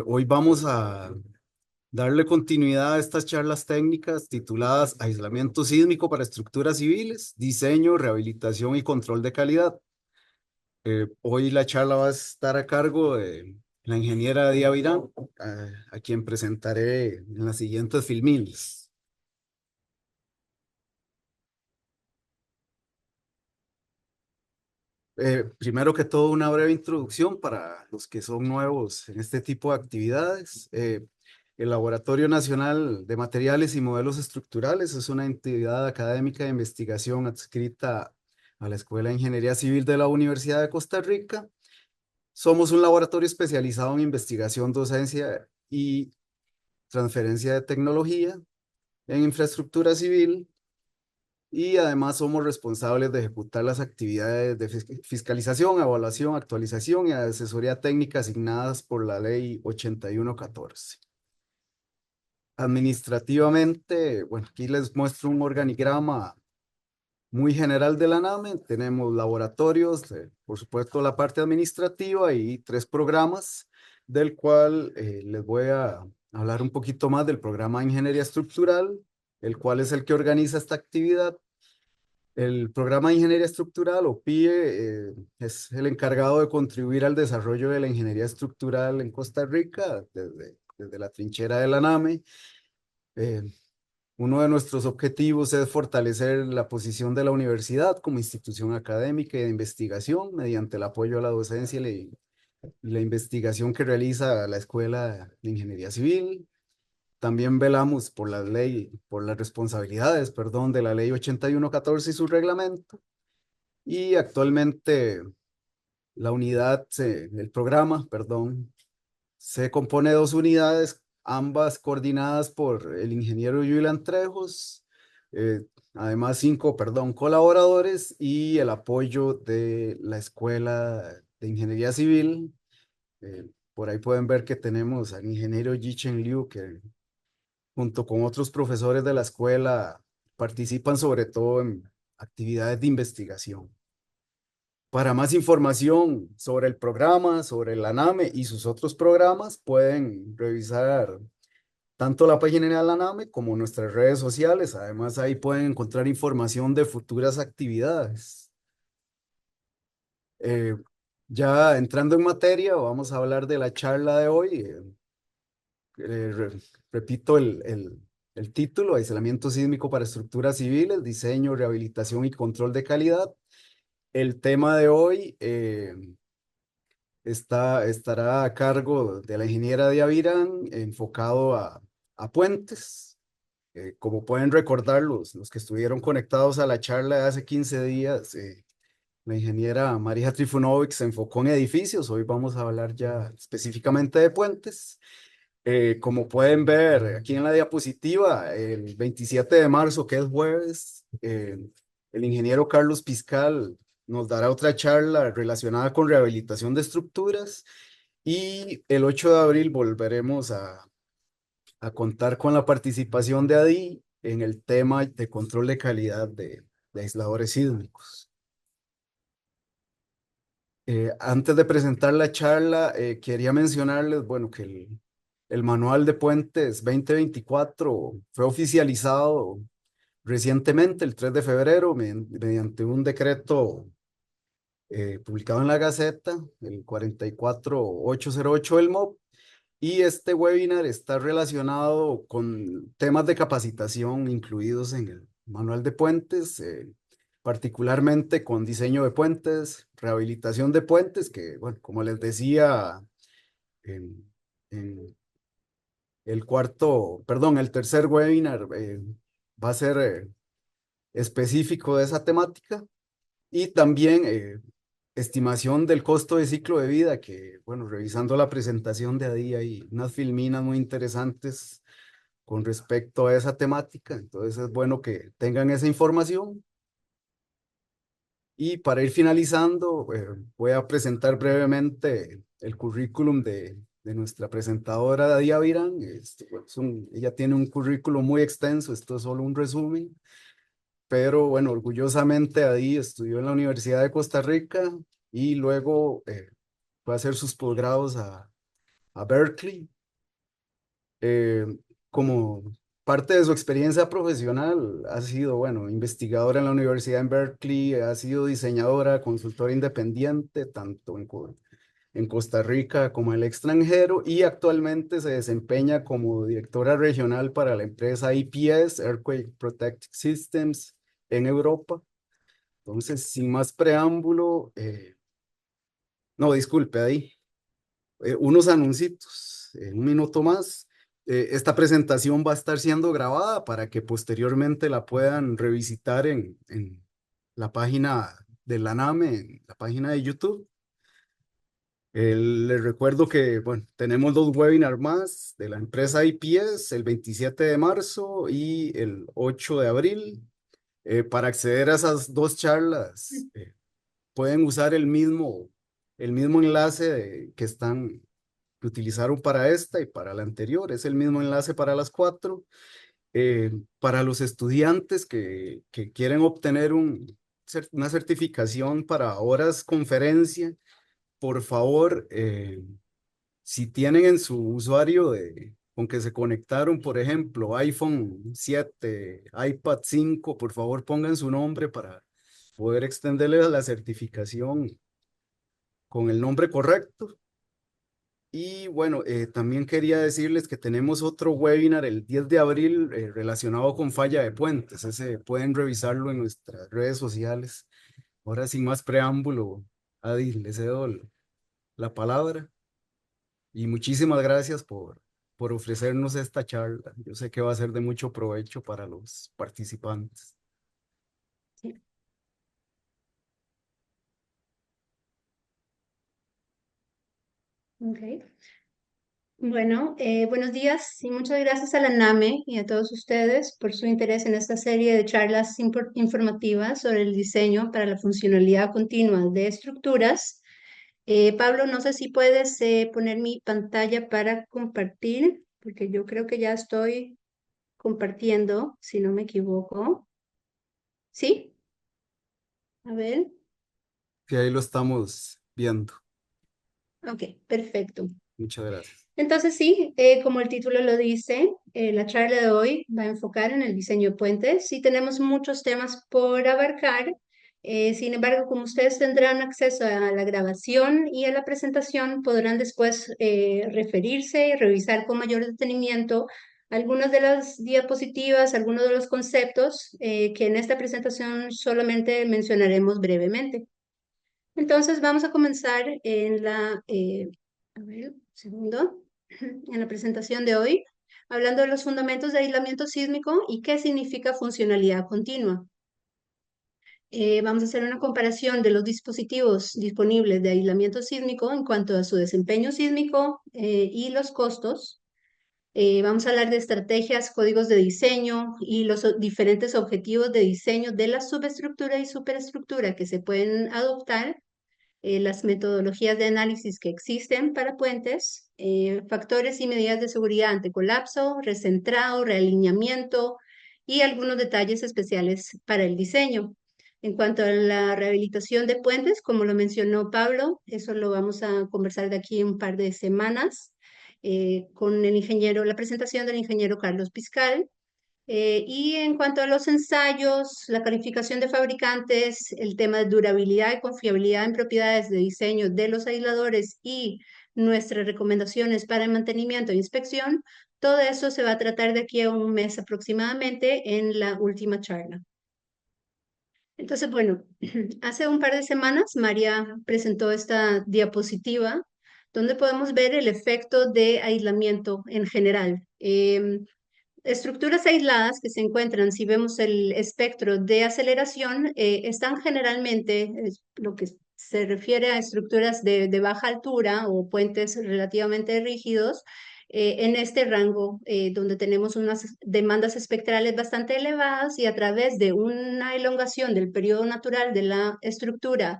Hoy vamos a darle continuidad a estas charlas técnicas tituladas Aislamiento sísmico para estructuras civiles, diseño, rehabilitación y control de calidad. Hoy la charla va a estar a cargo de la ingeniera Día Virán, a quien presentaré en las siguientes filmiles. Primero que todo, una breve introducción para los que son nuevos en este tipo de actividades. El Laboratorio Nacional de Materiales y Modelos Estructurales es una entidad académica de investigación adscrita a la Escuela de Ingeniería Civil de la Universidad de Costa Rica. Somos un laboratorio especializado en investigación, docencia y transferencia de tecnología en infraestructura civil, y además somos responsables de ejecutar las actividades de fiscalización, evaluación, actualización y asesoría técnica asignadas por la Ley 8114. Administrativamente, bueno, aquí les muestro un organigrama muy general de la NAME. Tenemos laboratorios, por supuesto la parte administrativa y tres programas, del cual les voy a hablar un poquito más del programa de Ingeniería Estructural, el cual es el que organiza esta actividad. El programa de Ingeniería Estructural, o PIE, es el encargado de contribuir al desarrollo de la ingeniería estructural en Costa Rica desde la trinchera de la NAME. Eh, Uno de nuestros objetivos es fortalecer la posición de la universidad como institución académica y de investigación mediante el apoyo a la docencia y la investigación que realiza la Escuela de Ingeniería Civil. También velamos por la ley, por las responsabilidades, perdón, de la Ley 8114 y su reglamento. Y actualmente el programa, perdón, se compone de dos unidades, ambas coordinadas por el ingeniero Yulian Trejos, además cinco, perdón, colaboradores y el apoyo de la Escuela de Ingeniería Civil. Por ahí pueden ver que tenemos al ingeniero Yi Chen Liu, que junto con otros profesores de la escuela participan sobre todo en actividades de investigación. Para más información sobre el programa, sobre la NAME y sus otros programas, pueden revisar tanto la página de la NAME como nuestras redes sociales. Además, ahí pueden encontrar información de futuras actividades. Eh, ya entrando en materia, vamos a hablar de la charla de hoy. Eh, re- Repito el título: Aislamiento sísmico para estructuras civiles, diseño, rehabilitación y control de calidad. El tema de hoy estará a cargo de la ingeniera Diavirán, enfocado a puentes. Como pueden recordar los que estuvieron conectados a la charla de hace 15 días, la ingeniera Marija Trifunovic se enfocó en edificios. Hoy vamos a hablar ya específicamente de puentes. Como pueden ver aquí en la diapositiva, el 27 de marzo, que es jueves, el ingeniero Carlos Piscal nos dará otra charla relacionada con rehabilitación de estructuras, y el 8 de abril volveremos a contar con la participación de ADI en el tema de control de calidad de aisladores sísmicos. Antes de presentar la charla, quería mencionarles, bueno, que el Manual de Puentes 2024 fue oficializado recientemente, el 3 de febrero, mediante un decreto publicado en la Gaceta, el 44808 del MOP, y este webinar está relacionado con temas de capacitación incluidos en el Manual de Puentes, particularmente con diseño de puentes, rehabilitación de puentes, que, bueno, como les decía, en, en el tercer webinar va a ser específico de esa temática. Y también estimación del costo de ciclo de vida, que, bueno, revisando la presentación de Adi, hay unas filminas muy interesantes con respecto a esa temática. Entonces es bueno que tengan esa información. Y para ir finalizando, voy a presentar brevemente el currículum de nuestra presentadora Dadia Virán. Bueno, ella tiene un currículum muy extenso, esto es solo un resumen, pero bueno, orgullosamente Adi estudió en la Universidad de Costa Rica y luego fue a hacer sus posgrados a Berkeley. Eh, Como parte de su experiencia profesional, ha sido, bueno, investigadora en la Universidad en Berkeley, ha sido diseñadora, consultora independiente, tanto en Costa Rica como en el extranjero, y actualmente se desempeña como directora regional para la empresa EPS, Earthquake Protective Systems, en Europa. Entonces, sin más preámbulo, no, disculpe ahí, unos anuncios, un minuto más. Esta presentación va a estar siendo grabada para que posteriormente la puedan revisitar en la página de la NAME, en la página de YouTube. Les recuerdo que, bueno, tenemos dos webinars más de la empresa IPS el 27 de marzo y el 8 de abril. Para acceder a esas dos charlas, pueden usar el mismo enlace que utilizaron para esta y para la anterior. Es el mismo enlace para las cuatro. Para los estudiantes que quieren obtener una certificación para horas conferencia, por favor, si tienen en su usuario con que se conectaron, por ejemplo, iPhone 7, iPad 5, por favor pongan su nombre para poder extenderles la certificación con el nombre correcto. Y bueno, también quería decirles que tenemos otro webinar el 10 de abril relacionado con falla de puentes. Ese pueden revisarlo en nuestras redes sociales. Ahora, sin más preámbulo, Adi, le cedo la palabra. Y muchísimas gracias por ofrecernos esta charla. Yo sé que va a ser de mucho provecho para los participantes. Sí. Ok. Bueno, buenos días y muchas gracias a la NAME y a todos ustedes por su interés en esta serie de charlas informativas sobre el diseño para la funcionalidad continua de estructuras. Pablo, no sé si puedes poner mi pantalla para compartir, porque yo creo que ya estoy compartiendo, si no me equivoco. ¿Sí? A ver. Que ahí lo estamos viendo. Ok, perfecto. Muchas gracias. Entonces sí, como el título lo dice, la charla de hoy va a enfocar en el diseño de puentes. Sí tenemos muchos temas por abarcar. Sin embargo, como ustedes tendrán acceso a la grabación y a la presentación, podrán después referirse y revisar con mayor detenimiento algunas de las diapositivas, algunos de los conceptos que en esta presentación solamente mencionaremos brevemente. Entonces vamos a comenzar a ver, un segundo, en la presentación de hoy, hablando de los fundamentos de aislamiento sísmico y qué significa funcionalidad continua. Vamos a hacer una comparación de los dispositivos disponibles de aislamiento sísmico en cuanto a su desempeño sísmico y los costos. Vamos a hablar de estrategias, códigos de diseño y los diferentes objetivos de diseño de la subestructura y superestructura que se pueden adoptar, las metodologías de análisis que existen para puentes, factores y medidas de seguridad ante colapso, recentrado, realineamiento y algunos detalles especiales para el diseño. En cuanto a la rehabilitación de puentes, como lo mencionó Pablo, eso lo vamos a conversar de aquí en un par de semanas con la presentación del ingeniero Carlos Piscal. Y en cuanto a los ensayos, la calificación de fabricantes, el tema de durabilidad y confiabilidad en propiedades de diseño de los aisladores y nuestras recomendaciones para el mantenimiento e inspección, todo eso se va a tratar de aquí a un mes aproximadamente en la última charla. Entonces, bueno, hace un par de semanas María presentó esta diapositiva donde podemos ver el efecto de aislamiento en general. Estructuras aisladas que se encuentran, si vemos el espectro de aceleración, están generalmente, lo que se refiere a estructuras de baja altura o puentes relativamente rígidos, en este rango donde tenemos unas demandas espectrales bastante elevadas y a través de una elongación del periodo natural de la estructura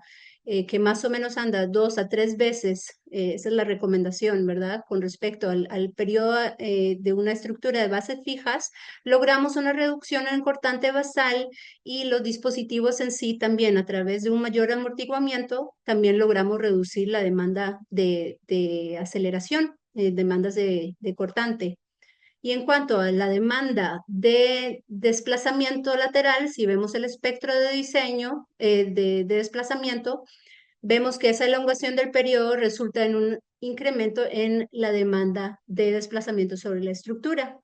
que más o menos anda 2 a 3 veces, esa es la recomendación, ¿verdad? Con respecto al periodo de una estructura de bases fijas, logramos una reducción en cortante basal y los dispositivos en sí también, a través de un mayor amortiguamiento, también logramos reducir la demanda de aceleración. demandas de cortante. Y en cuanto a la demanda de desplazamiento lateral, si vemos el espectro de diseño de desplazamiento, vemos que esa elongación del periodo resulta en un incremento en la demanda de desplazamiento sobre la estructura.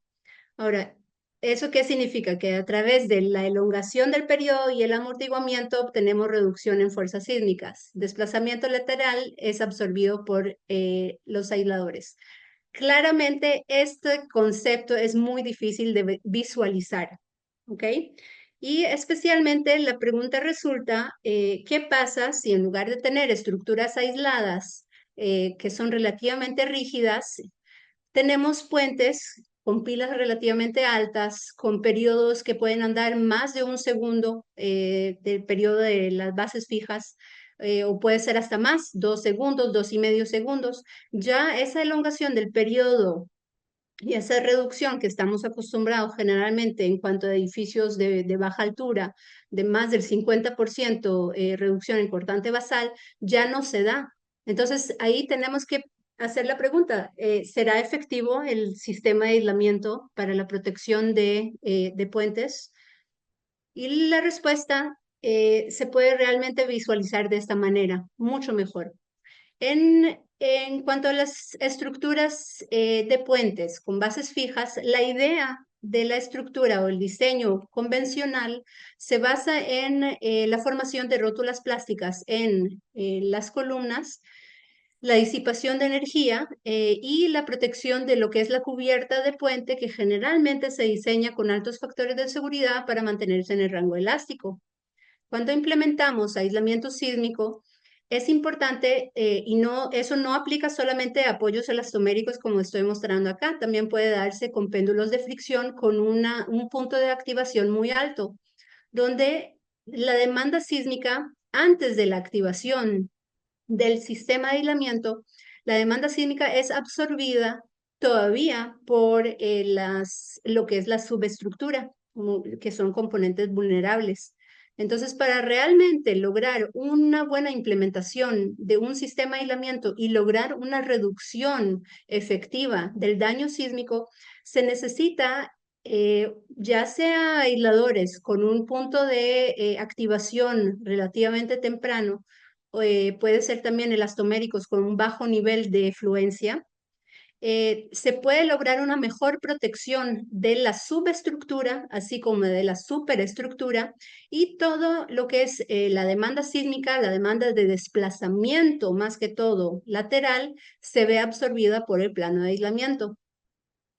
Ahora, ¿eso qué significa? Que a través de la elongación del periodo y el amortiguamiento obtenemos reducción en fuerzas sísmicas. Desplazamiento lateral es absorbido por los aisladores. Claramente, este concepto es muy difícil de visualizar, ¿ok? Y especialmente la pregunta resulta, ¿qué pasa si en lugar de tener estructuras aisladas que son relativamente rígidas, tenemos puentes con pilas relativamente altas, con periodos que pueden andar más de un segundo del periodo de las bases fijas, o puede ser hasta más, 2 segundos, 2,5 segundos? Ya esa elongación del periodo y esa reducción que estamos acostumbrados generalmente en cuanto a edificios de baja altura, de más del 50% reducción en cortante basal, ya no se da. Entonces ahí tenemos que hacer la pregunta, ¿será efectivo el sistema de aislamiento para la protección de puentes? Y la respuesta se puede realmente visualizar de esta manera, mucho mejor. En cuanto a las estructuras de puentes con bases fijas, la idea de la estructura o el diseño convencional se basa en la formación de rótulas plásticas en las columnas, la disipación de energía y la protección de lo que es la cubierta de puente, que generalmente se diseña con altos factores de seguridad para mantenerse en el rango elástico. Cuando implementamos aislamiento sísmico, es importante, y no, eso no aplica solamente a apoyos elastoméricos como estoy mostrando acá, también puede darse con péndulos de fricción con un punto de activación muy alto, donde la demanda sísmica antes de la activación del sistema de aislamiento, la demanda sísmica es absorbida todavía por lo que es la subestructura, que son componentes vulnerables. Entonces, para realmente lograr una buena implementación de un sistema de aislamiento y lograr una reducción efectiva del daño sísmico, se necesita ya sea aisladores con un punto de activación relativamente temprano, puede ser también elastoméricos con un bajo nivel de fluencia. Se puede lograr una mejor protección de la subestructura, así como de la superestructura, y todo lo que es la demanda sísmica, la demanda de desplazamiento, más que todo lateral, se ve absorbida por el plano de aislamiento.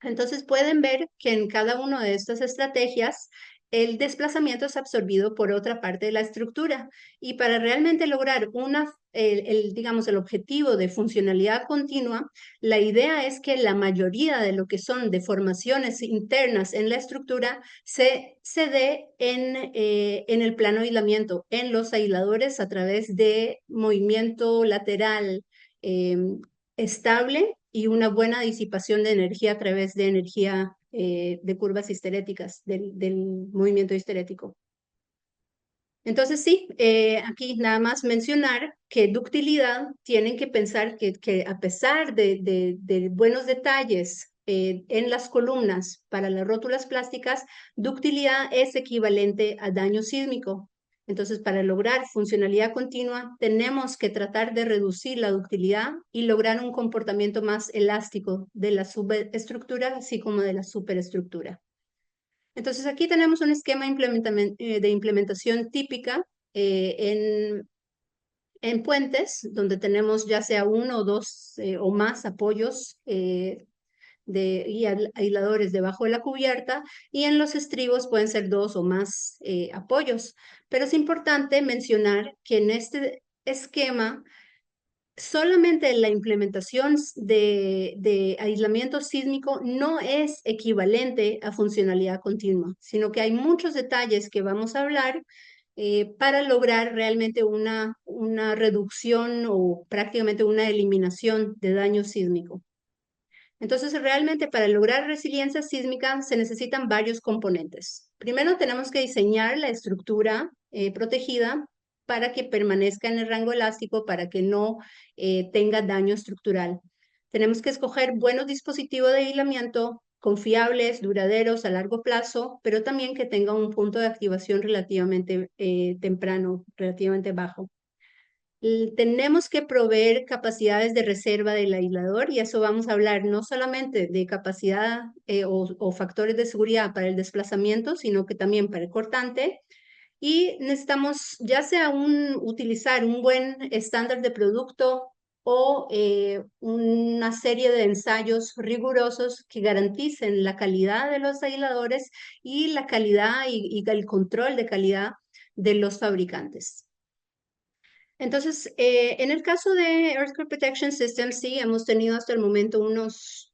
Entonces pueden ver que en cada una de estas estrategias el desplazamiento es absorbido por otra parte de la estructura, y para realmente lograr digamos, el objetivo de funcionalidad continua, la idea es que la mayoría de lo que son deformaciones internas en la estructura se dé en el plano de aislamiento, en los aisladores a través de movimiento lateral eh, estable y una buena disipación de energía a través de energía de curvas histeréticas, del movimiento histerético. Entonces, sí, aquí nada más mencionar que ductilidad tienen que pensar que a pesar de buenos detalles en las columnas para las rótulas plásticas, ductilidad es equivalente a daño sísmico. Entonces, para lograr funcionalidad continua, tenemos que tratar de reducir la ductilidad y lograr un comportamiento más elástico de la subestructura, así como de la superestructura. Entonces aquí tenemos un esquema de implementación típica en puentes, donde tenemos ya sea uno o dos o más apoyos y aisladores debajo de la cubierta, y en los estribos pueden ser dos o más apoyos. Pero es importante mencionar que en este esquema solamente la implementación de aislamiento sísmico no es equivalente a funcionalidad continua, sino que hay muchos detalles que vamos a hablar para lograr realmente una reducción o prácticamente una eliminación de daño sísmico. Entonces, realmente para lograr resiliencia sísmica se necesitan varios componentes. Primero, tenemos que diseñar la estructura protegida para que permanezca en el rango elástico, para que no tenga daño estructural. Tenemos que escoger buenos dispositivos de aislamiento confiables, duraderos, a largo plazo, pero también que tengan un punto de activación relativamente temprano, relativamente bajo. Tenemos que proveer capacidades de reserva del aislador y eso vamos a hablar no solamente de capacidad o factores de seguridad para el desplazamiento, sino que también para el cortante. Y necesitamos ya sea utilizar un buen estándar de producto o una serie de ensayos rigurosos que garanticen la calidad de los aisladores y la calidad y el control de calidad de los fabricantes. Entonces, en el caso de Earthquake Protection System, sí, hemos tenido hasta el momento unas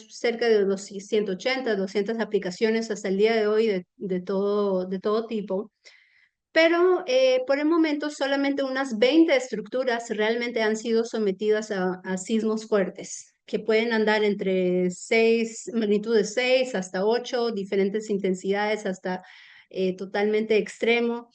cerca de 180, 200 aplicaciones hasta el día de hoy de todo tipo. Pero por el momento solamente unas 20 estructuras realmente han sido sometidas a sismos fuertes, que pueden andar entre magnitudes 6 hasta 8, diferentes intensidades hasta totalmente extremo,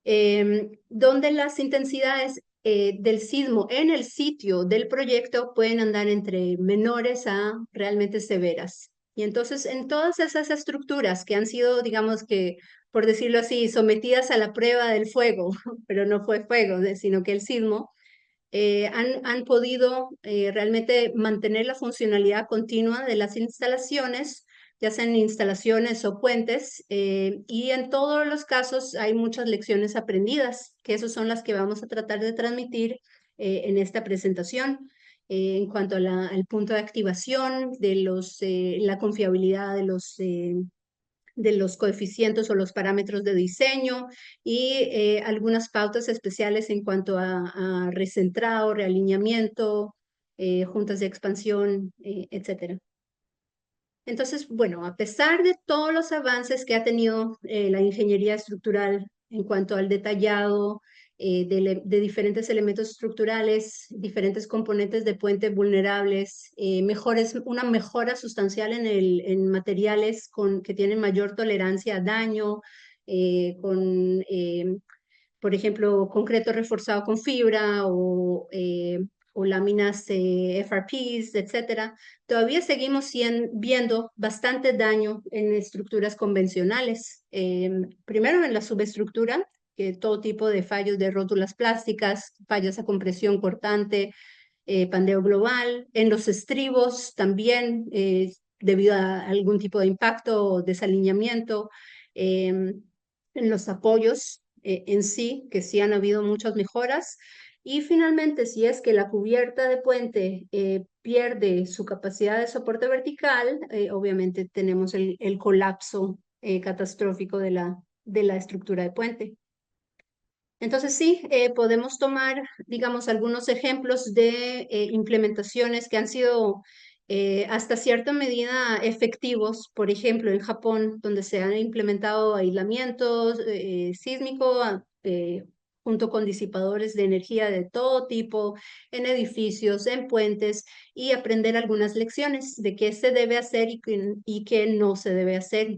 donde las intensidades del sismo en el sitio del proyecto pueden andar entre menores a realmente severas. Y entonces en todas esas estructuras que han sido, digamos que, por decirlo así, sometidas a la prueba del fuego, pero no fue fuego, sino que el sismo, han podido realmente mantener la funcionalidad continua de las instalaciones, ya sean instalaciones o puentes, y en todos los casos hay muchas lecciones aprendidas, que esas son las que vamos a tratar de transmitir en esta presentación. En cuanto a al punto de activación, la confiabilidad de los coeficientes o los parámetros de diseño y algunas pautas especiales en cuanto a recentrado, realineamiento, juntas de expansión, etcétera. Entonces, bueno, a pesar de todos los avances que ha tenido la ingeniería estructural en cuanto al detallado de diferentes elementos estructurales, diferentes componentes de puente vulnerables, una mejora sustancial en materiales que tienen mayor tolerancia a daño, con por ejemplo, concreto reforzado con fibra o láminas FRPs, etcétera, todavía seguimos viendo bastante daño en estructuras convencionales. Primero en la subestructura, que todo tipo de fallos de rótulas plásticas, fallas a compresión cortante, pandeo global. En los estribos también, debido a algún tipo de impacto o desalineamiento. En los apoyos en sí, que sí han habido muchas mejoras. Y finalmente, si es que la cubierta de puente pierde su capacidad de soporte vertical, obviamente tenemos el colapso catastrófico de la estructura de puente. Entonces sí, podemos tomar, digamos, algunos ejemplos de implementaciones que han sido hasta cierta medida efectivos. Por ejemplo, en Japón, donde se han implementado aislamientos sísmico junto con disipadores de energía de todo tipo, en edificios, en puentes, y aprender algunas lecciones de qué se debe hacer y qué no se debe hacer.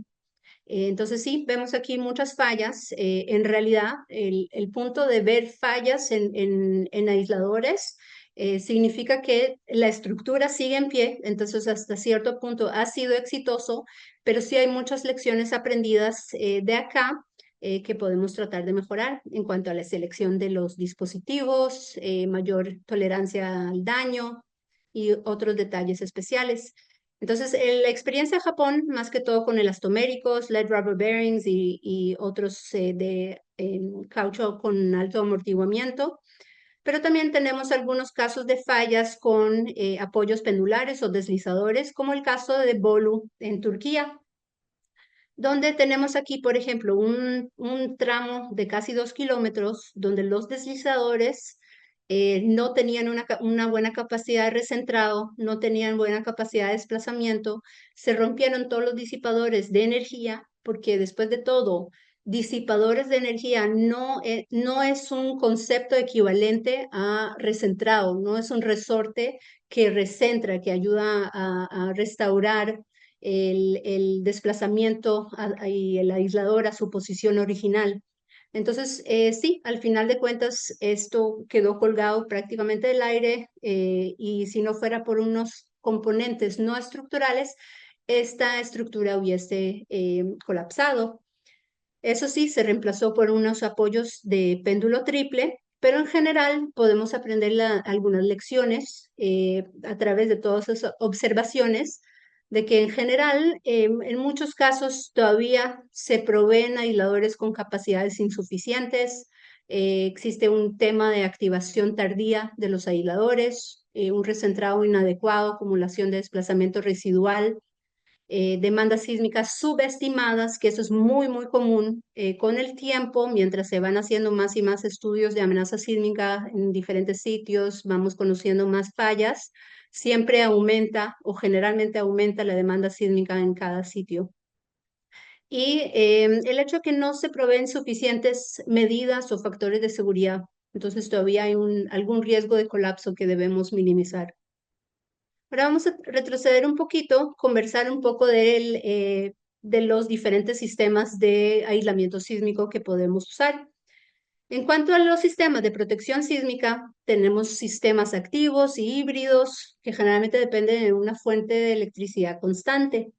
Entonces sí, vemos aquí muchas fallas. En realidad, el punto de ver fallas en aisladores significa que la estructura sigue en pie, entonces hasta cierto punto ha sido exitoso, pero sí hay muchas lecciones aprendidas de acá que podemos tratar de mejorar en cuanto a la selección de los dispositivos, mayor tolerancia al daño y otros detalles especiales. Entonces, la experiencia de Japón, más que todo con elastoméricos, lead rubber bearings y otros de caucho con alto amortiguamiento, pero también tenemos algunos casos de fallas con apoyos pendulares o deslizadores, como el caso de Bolu en Turquía, donde tenemos aquí, por ejemplo, un tramo de casi 2 kilómetros donde los deslizadores no tenían una buena capacidad de recentrado, no tenían buena capacidad de desplazamiento, se rompieron todos los disipadores de energía, porque después de todo, disipadores de energía no es un concepto equivalente a recentrado, no es un resorte que recentra, que ayuda a restaurar el desplazamiento y el aislador a su posición original. Entonces, sí, al final de cuentas, esto quedó colgado prácticamente del aire y si no fuera por unos componentes no estructurales, esta estructura hubiese colapsado. Eso sí, se reemplazó por unos apoyos de péndulo triple, pero en general podemos aprender algunas lecciones a través de todas esas observaciones de que en general, en muchos casos todavía se proveen aisladores con capacidades insuficientes. Existe un tema de activación tardía de los aisladores, un recentrado inadecuado, acumulación de desplazamiento residual, demandas sísmicas subestimadas, que eso es muy, muy común con el tiempo, mientras se van haciendo más y más estudios de amenaza sísmica en diferentes sitios, vamos conociendo más fallas, siempre aumenta o generalmente aumenta la demanda sísmica en cada sitio. Y el hecho de que no se proveen suficientes medidas o factores de seguridad, entonces todavía hay algún riesgo de colapso que debemos minimizar. Ahora vamos a retroceder un poquito, conversar un poco de los diferentes sistemas de aislamiento sísmico que podemos usar. En cuanto a los sistemas de protección sísmica, tenemos sistemas activos y híbridos que generalmente dependen de una fuente de electricidad constante.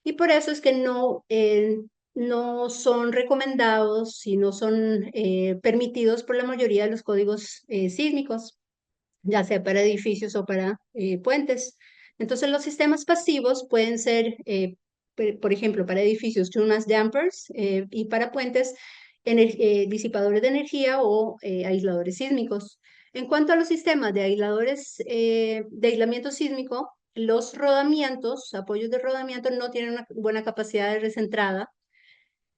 Y por eso es que no son recomendados y no son permitidos por la mayoría de los códigos sísmicos, ya sea para edificios o para puentes. Entonces, los sistemas pasivos pueden ser, por ejemplo, para edificios, tune mass dampers y para puentes, disipadores de energía o aisladores sísmicos. En cuanto a los sistemas de aisladores de aislamiento sísmico, los rodamientos, apoyos de rodamiento, no tienen una buena capacidad de recentrada.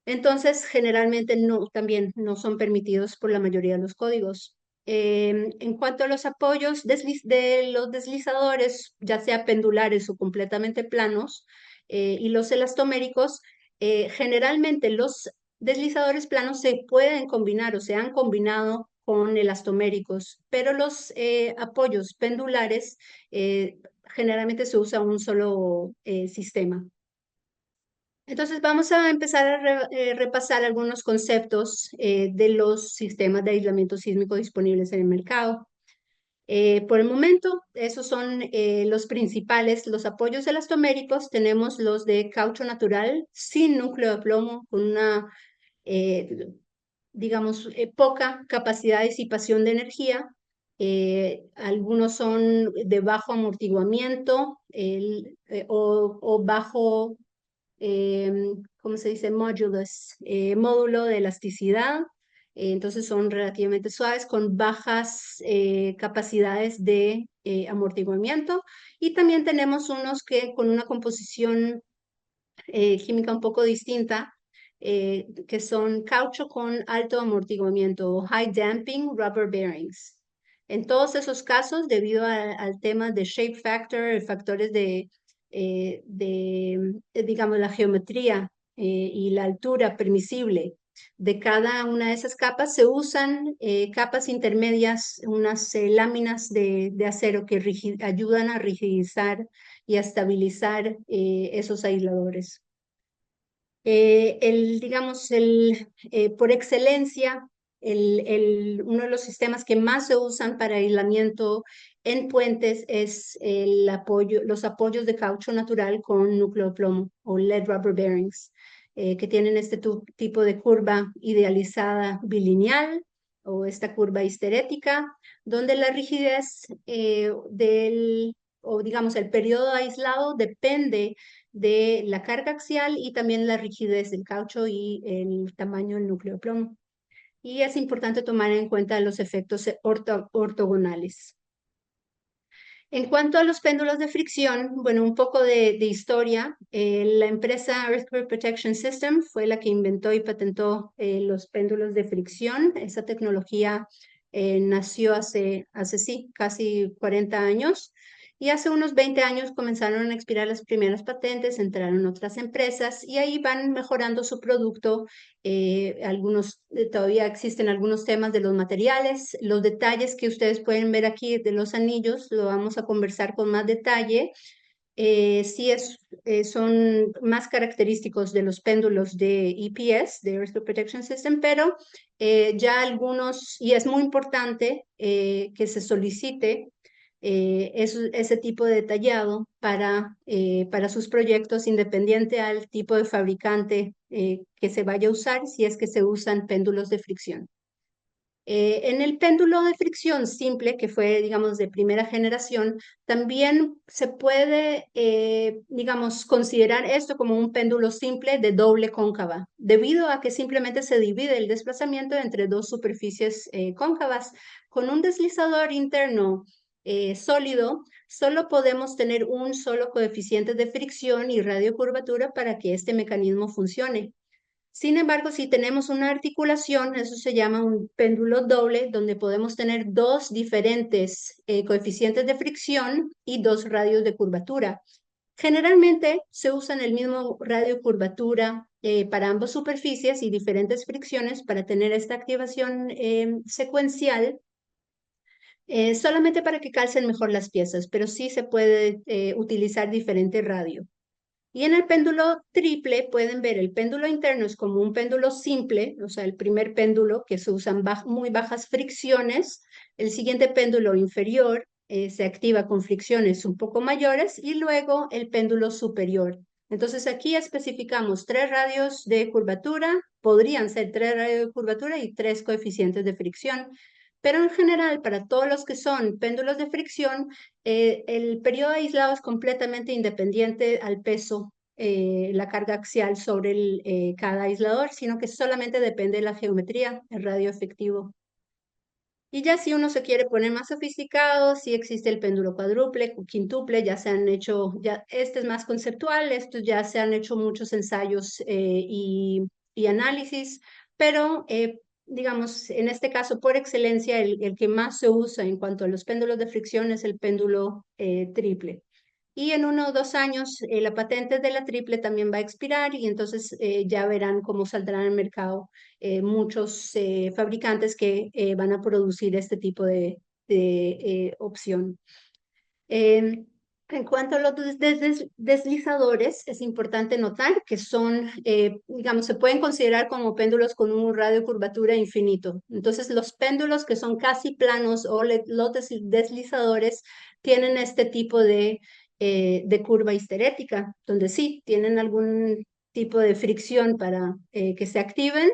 Entonces, generalmente también no son permitidos por la mayoría de los códigos. En cuanto a los apoyos de los deslizadores, ya sea pendulares o completamente planos, y los elastoméricos, generalmente los deslizadores planos se pueden combinar o se han combinado con elastoméricos, pero los apoyos pendulares generalmente se usa un solo sistema. Entonces vamos a empezar a repasar algunos conceptos de los sistemas de aislamiento sísmico disponibles en el mercado. Por el momento, esos son los principales, los apoyos elastoméricos. Tenemos los de caucho natural sin núcleo de plomo, con una, eh, digamos, poca capacidad de disipación de energía. Algunos son de bajo amortiguamiento o bajo ¿cómo se dice? Modulus, módulo de elasticidad. Entonces son relativamente suaves con bajas capacidades de amortiguamiento. Y también tenemos unos que con una composición química un poco distinta, que son caucho con alto amortiguamiento o high damping rubber bearings. En todos esos casos, debido al tema de shape factor, factores digamos, la geometría y la altura permisible de cada una de esas capas, se usan capas intermedias, unas láminas de acero que ayudan a rigidizar y a estabilizar esos aisladores. Digamos, por excelencia, uno de los sistemas que más se usan para aislamiento en puentes es los apoyos de caucho natural con núcleo de plomo o lead rubber bearings, que tienen este tipo de curva idealizada bilineal o esta curva histerética, donde la rigidez o digamos, el periodo aislado depende de la carga axial y también la rigidez del caucho y el tamaño del núcleo de plomo. Y es importante tomar en cuenta los efectos ortogonales. En cuanto a los péndulos de fricción, bueno, un poco de historia. La empresa Earthquake Protection System fue la que inventó y patentó los péndulos de fricción. Esa tecnología nació sí, casi 40 años. Y hace unos 20 años comenzaron a expirar las primeras patentes, entraron otras empresas y ahí van mejorando su producto. Todavía existen algunos temas de los materiales, los detalles que ustedes pueden ver aquí de los anillos, lo vamos a conversar con más detalle. son más característicos de los péndulos de EPS, de Earthquake Protection System, pero ya algunos, y es muy importante que se solicite ese tipo de detallado para sus proyectos, independiente al tipo de fabricante que se vaya a usar, si es que se usan péndulos de fricción. En el péndulo de fricción simple, que fue, digamos, de primera generación, también se puede, digamos, considerar esto como un péndulo simple de doble cóncava, debido a que simplemente se divide el desplazamiento entre dos superficies cóncavas. Con un deslizador interno sólido, solo podemos tener un solo coeficiente de fricción y radiocurvatura para que este mecanismo funcione. Sin embargo, si tenemos una articulación, eso se llama un péndulo doble, donde podemos tener dos diferentes coeficientes de fricción y dos radios de curvatura. Generalmente se usan el mismo radio de curvatura para ambas superficies y diferentes fricciones para tener esta activación secuencial, solamente para que calcen mejor las piezas, pero sí se puede utilizar diferente radio. Y en el péndulo triple pueden ver el péndulo interno es como un péndulo simple, o sea, el primer péndulo que se usan muy bajas fricciones. El siguiente péndulo inferior se activa con fricciones un poco mayores y luego el péndulo superior. Entonces aquí especificamos 3 radios de curvatura, podrían ser 3 radios de curvatura y 3 coeficientes de fricción. Pero en general, para todos los que son péndulos de fricción, el periodo aislado es completamente independiente al peso, la carga axial sobre cada aislador, sino que solamente depende de la geometría, el radio efectivo. Y ya si uno se quiere poner más sofisticado, sí existe el péndulo cuádruple, quintuple, ya se han hecho, ya este es más conceptual, estos ya se han hecho muchos ensayos y análisis, pero digamos, en este caso, por excelencia, el que más se usa en cuanto a los péndulos de fricción es el péndulo triple. Y en 1 o 2 años la patente de la triple también va a expirar y entonces ya verán cómo saldrán al mercado muchos fabricantes que van a producir este tipo de opción. Eh, en cuanto a los deslizadores, es importante notar que son, digamos, se pueden considerar como péndulos con un radio de curvatura infinito. Entonces, los péndulos que son casi planos o los deslizadores tienen este tipo de curva histerética, donde sí tienen algún tipo de fricción para que se activen,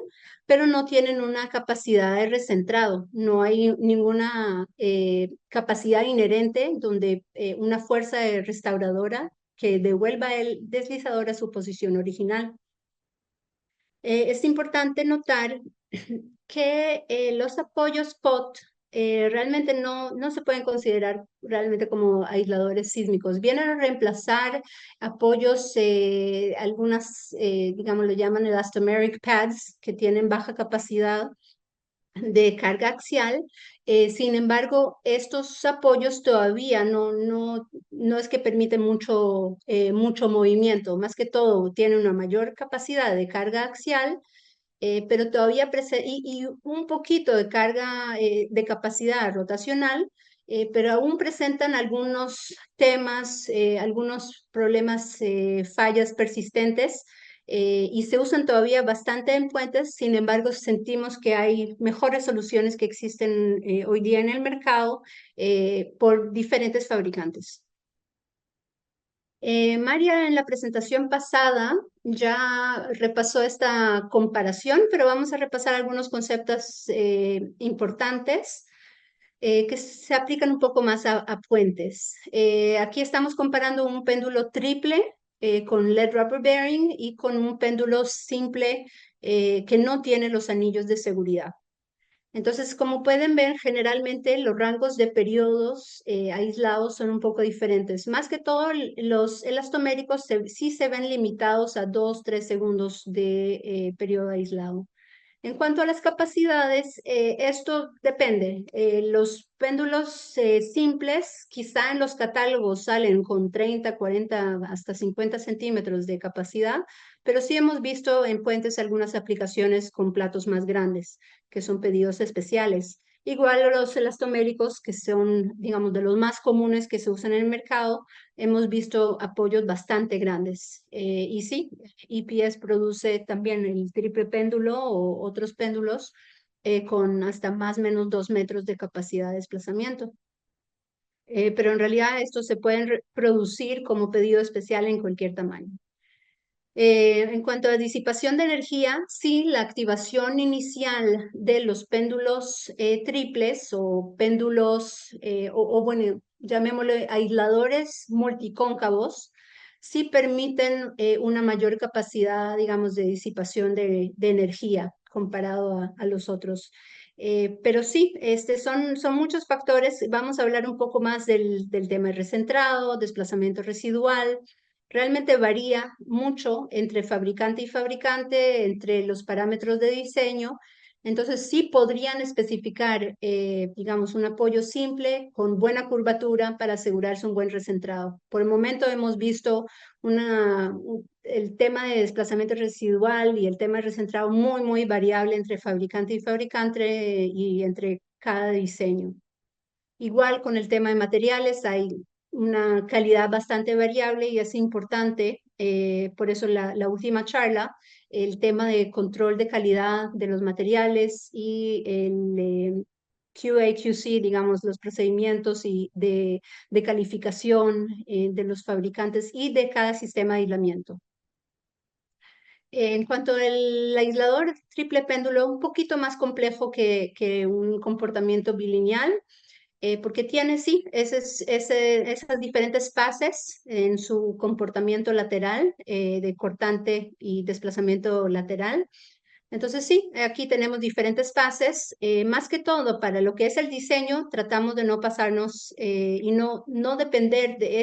pero no tienen una capacidad de recentrado, no hay ninguna capacidad inherente donde una fuerza restauradora que devuelva el deslizador a su posición original. Es importante notar que los apoyos POT realmente no se pueden considerar realmente como aisladores sísmicos. Vienen a reemplazar apoyos, algunas, digamos, lo llaman elastomeric pads, que tienen baja capacidad de carga axial. Sin embargo, estos apoyos todavía no es que permiten mucho movimiento, más que todo tienen una mayor capacidad de carga axial, pero todavía y un poquito de carga de capacidad rotacional, pero aún presentan algunos temas, algunos problemas, fallas persistentes, y se usan todavía bastante en puentes. Sin embargo, sentimos que hay mejores soluciones que existen hoy día en el mercado por diferentes fabricantes. María en la presentación pasada ya repasó esta comparación, pero vamos a repasar algunos conceptos importantes que se aplican un poco más a puentes. Aquí estamos comparando un péndulo triple con lead rubber bearing y con un péndulo simple que no tiene los anillos de seguridad. Entonces, como pueden ver, generalmente los rangos de periodos aislados son un poco diferentes. Más que todo, los elastoméricos sí se ven limitados a 2, 3 segundos de periodo aislado. En cuanto a las capacidades, esto depende. Los péndulos simples, quizá en los catálogos salen con 30, 40, hasta 50 centímetros de capacidad, pero sí hemos visto en puentes algunas aplicaciones con platos más grandes, que son pedidos especiales. Igual los elastoméricos, que son, digamos, de los más comunes que se usan en el mercado, hemos visto apoyos bastante grandes. Y sí, EPS produce también el triple péndulo o otros péndulos con hasta más o menos 2 metros de capacidad de desplazamiento. Pero en realidad estos se pueden producir como pedido especial en cualquier tamaño. En cuanto a disipación de energía, sí, la activación inicial de los péndulos triples o péndulos, o bueno, llamémosle aisladores multicóncavos, sí permiten una mayor capacidad, digamos, de disipación de energía comparado a los otros. Pero sí, son muchos factores. Vamos a hablar un poco más del tema recentrado, desplazamiento residual. Realmente varía mucho entre fabricante y fabricante, entre los parámetros de diseño. Entonces, sí podrían especificar, digamos, un apoyo simple con buena curvatura para asegurarse un buen recentrado. Por el momento hemos visto el tema de desplazamiento residual y el tema de recentrado muy, muy variable entre fabricante y fabricante y entre cada diseño. Igual con el tema de materiales hay una calidad bastante variable y es importante, por eso la última charla, el tema de control de calidad de los materiales y el QA/QC, digamos, los procedimientos de calificación de los fabricantes y de cada sistema de aislamiento. En cuanto al aislador triple péndulo, un poquito más complejo que un comportamiento bilineal, porque tiene, sí, esas diferentes fases en su comportamiento lateral, de cortante y desplazamiento lateral. Entonces, sí, aquí tenemos diferentes fases. Más que todo, para lo que es el diseño, tratamos de no pasarnos y no depender de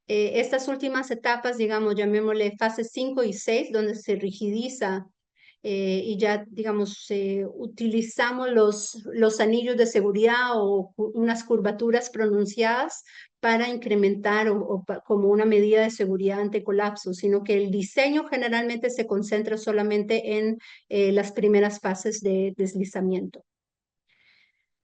estas últimas etapas, digamos, llamémosle fases 5 y 6, donde se rigidiza y ya, digamos, utilizamos los anillos de seguridad o unas curvaturas pronunciadas para incrementar como una medida de seguridad ante colapso, sino que el diseño generalmente se concentra solamente en las primeras fases de deslizamiento.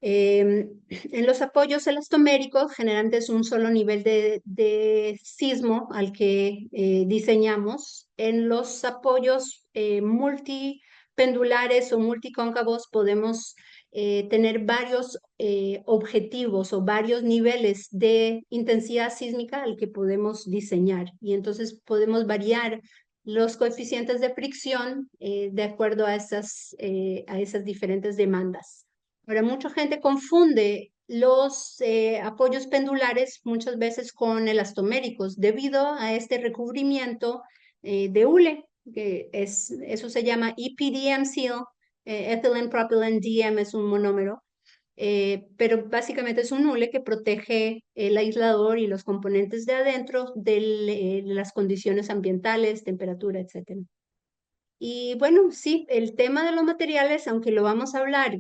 En los apoyos elastoméricos, generalmente es un solo nivel de sismo al que diseñamos. En los apoyos multipendulares o multicóncavos podemos tener varios objetivos o varios niveles de intensidad sísmica al que podemos diseñar. Y entonces podemos variar los coeficientes de fricción de acuerdo a esas diferentes demandas. Ahora, mucha gente confunde los apoyos pendulares muchas veces con elastoméricos debido a este recubrimiento de hule, eso se llama EPDM seal, ethylene propylene DM es un monómero, pero básicamente es un hule que protege el aislador y los componentes de adentro de las condiciones ambientales, temperatura, etcétera. Y bueno, sí, el tema de los materiales, aunque lo vamos a hablar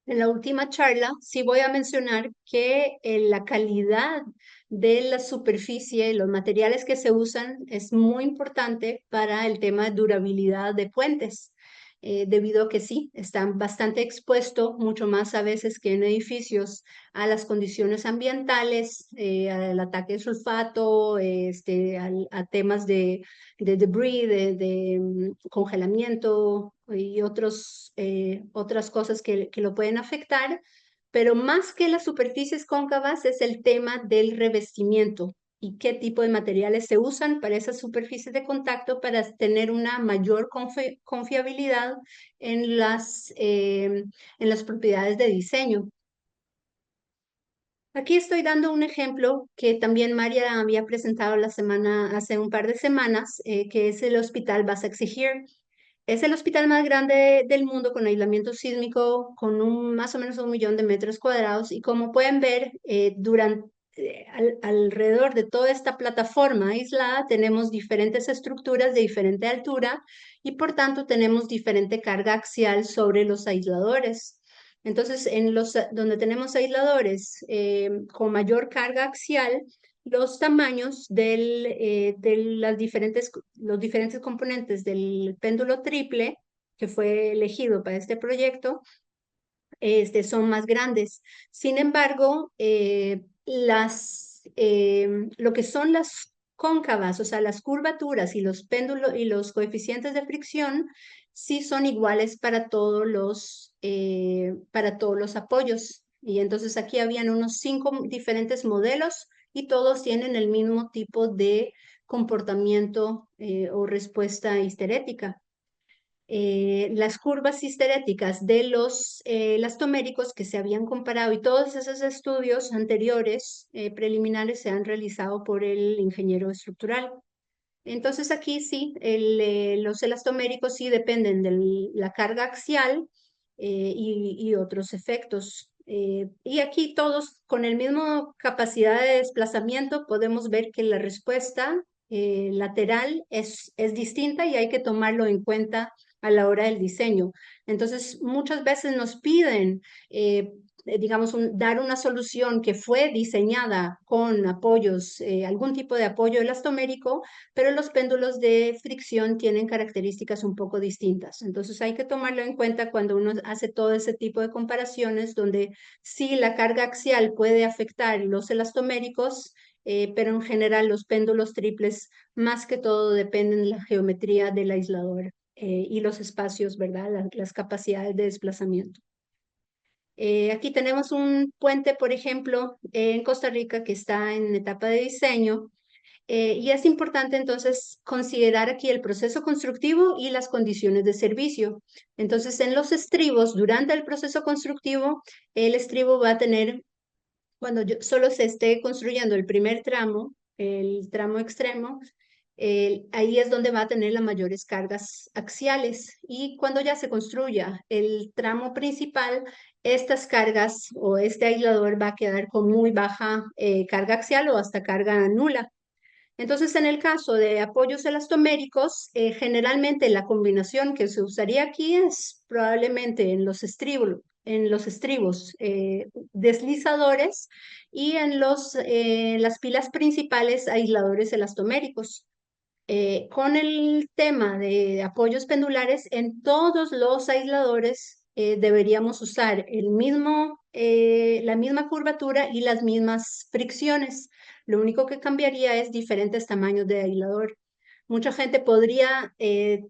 en la última charla, sí voy a mencionar que la calidad de la superficie, los materiales que se usan, es muy importante para el tema de durabilidad de puentes, debido a que sí, están bastante expuestos, mucho más a veces que en edificios, a las condiciones ambientales, al ataque de sulfato, a temas de debris, de congelamiento y otras cosas que lo pueden afectar, pero más que las superficies cóncavas es el tema del revestimiento y qué tipo de materiales se usan para esas superficies de contacto para tener una mayor confiabilidad en las propiedades de diseño. Aquí estoy dando un ejemplo que también María había presentado hace un par de semanas, que es el Hospital Vas a Exigir. Es el hospital más grande del mundo con aislamiento sísmico, con más o menos 1 millón de metros cuadrados. Y como pueden ver, alrededor de toda esta plataforma aislada tenemos diferentes estructuras de diferente altura y por tanto tenemos diferente carga axial sobre los aisladores. Entonces, donde tenemos aisladores con mayor carga axial, los tamaños de los diferentes componentes del péndulo triple que fue elegido para este proyecto son más grandes. Sin embargo, lo que son las cóncavas, o sea, las curvaturas y los péndulos y los coeficientes de fricción, sí son iguales para todos los apoyos. Y entonces aquí habían unos 5 diferentes modelos y todos tienen el mismo tipo de comportamiento o respuesta histerética. Las curvas histeréticas de los elastoméricos que se habían comparado y todos esos estudios anteriores preliminares se han realizado por el ingeniero estructural. Entonces aquí sí, los elastoméricos sí dependen de la carga axial y otros efectos. Y aquí todos con el mismo capacidad de desplazamiento podemos ver que la respuesta lateral es distinta y hay que tomarlo en cuenta a la hora del diseño. Entonces muchas veces nos piden digamos, dar una solución que fue diseñada con apoyos, algún tipo de apoyo elastomérico, pero los péndulos de fricción tienen características un poco distintas. Entonces hay que tomarlo en cuenta cuando uno hace todo ese tipo de comparaciones, donde sí la carga axial puede afectar los elastoméricos, pero en general los péndulos triples más que todo dependen de la geometría del aislador y los espacios, ¿verdad? Las capacidades de desplazamiento. Aquí tenemos un puente, por ejemplo, en Costa Rica que está en etapa de diseño. Y es importante entonces considerar aquí el proceso constructivo y las condiciones de servicio. Entonces, en los estribos, durante el proceso constructivo, el estribo va a tener, cuando solo se esté construyendo el primer tramo, el tramo extremo, ahí es donde va a tener las mayores cargas axiales. Y cuando ya se construya el tramo principal, estas cargas o este aislador va a quedar con muy baja carga axial o hasta carga nula. Entonces, en el caso de apoyos elastoméricos, generalmente la combinación que se usaría aquí es probablemente en los estribos deslizadores y en las pilas principales aisladores elastoméricos. Con el tema de apoyos pendulares, en todos los aisladores deberíamos usar la misma curvatura y las mismas fricciones. Lo único que cambiaría es diferentes tamaños de aislador. Mucha gente podría,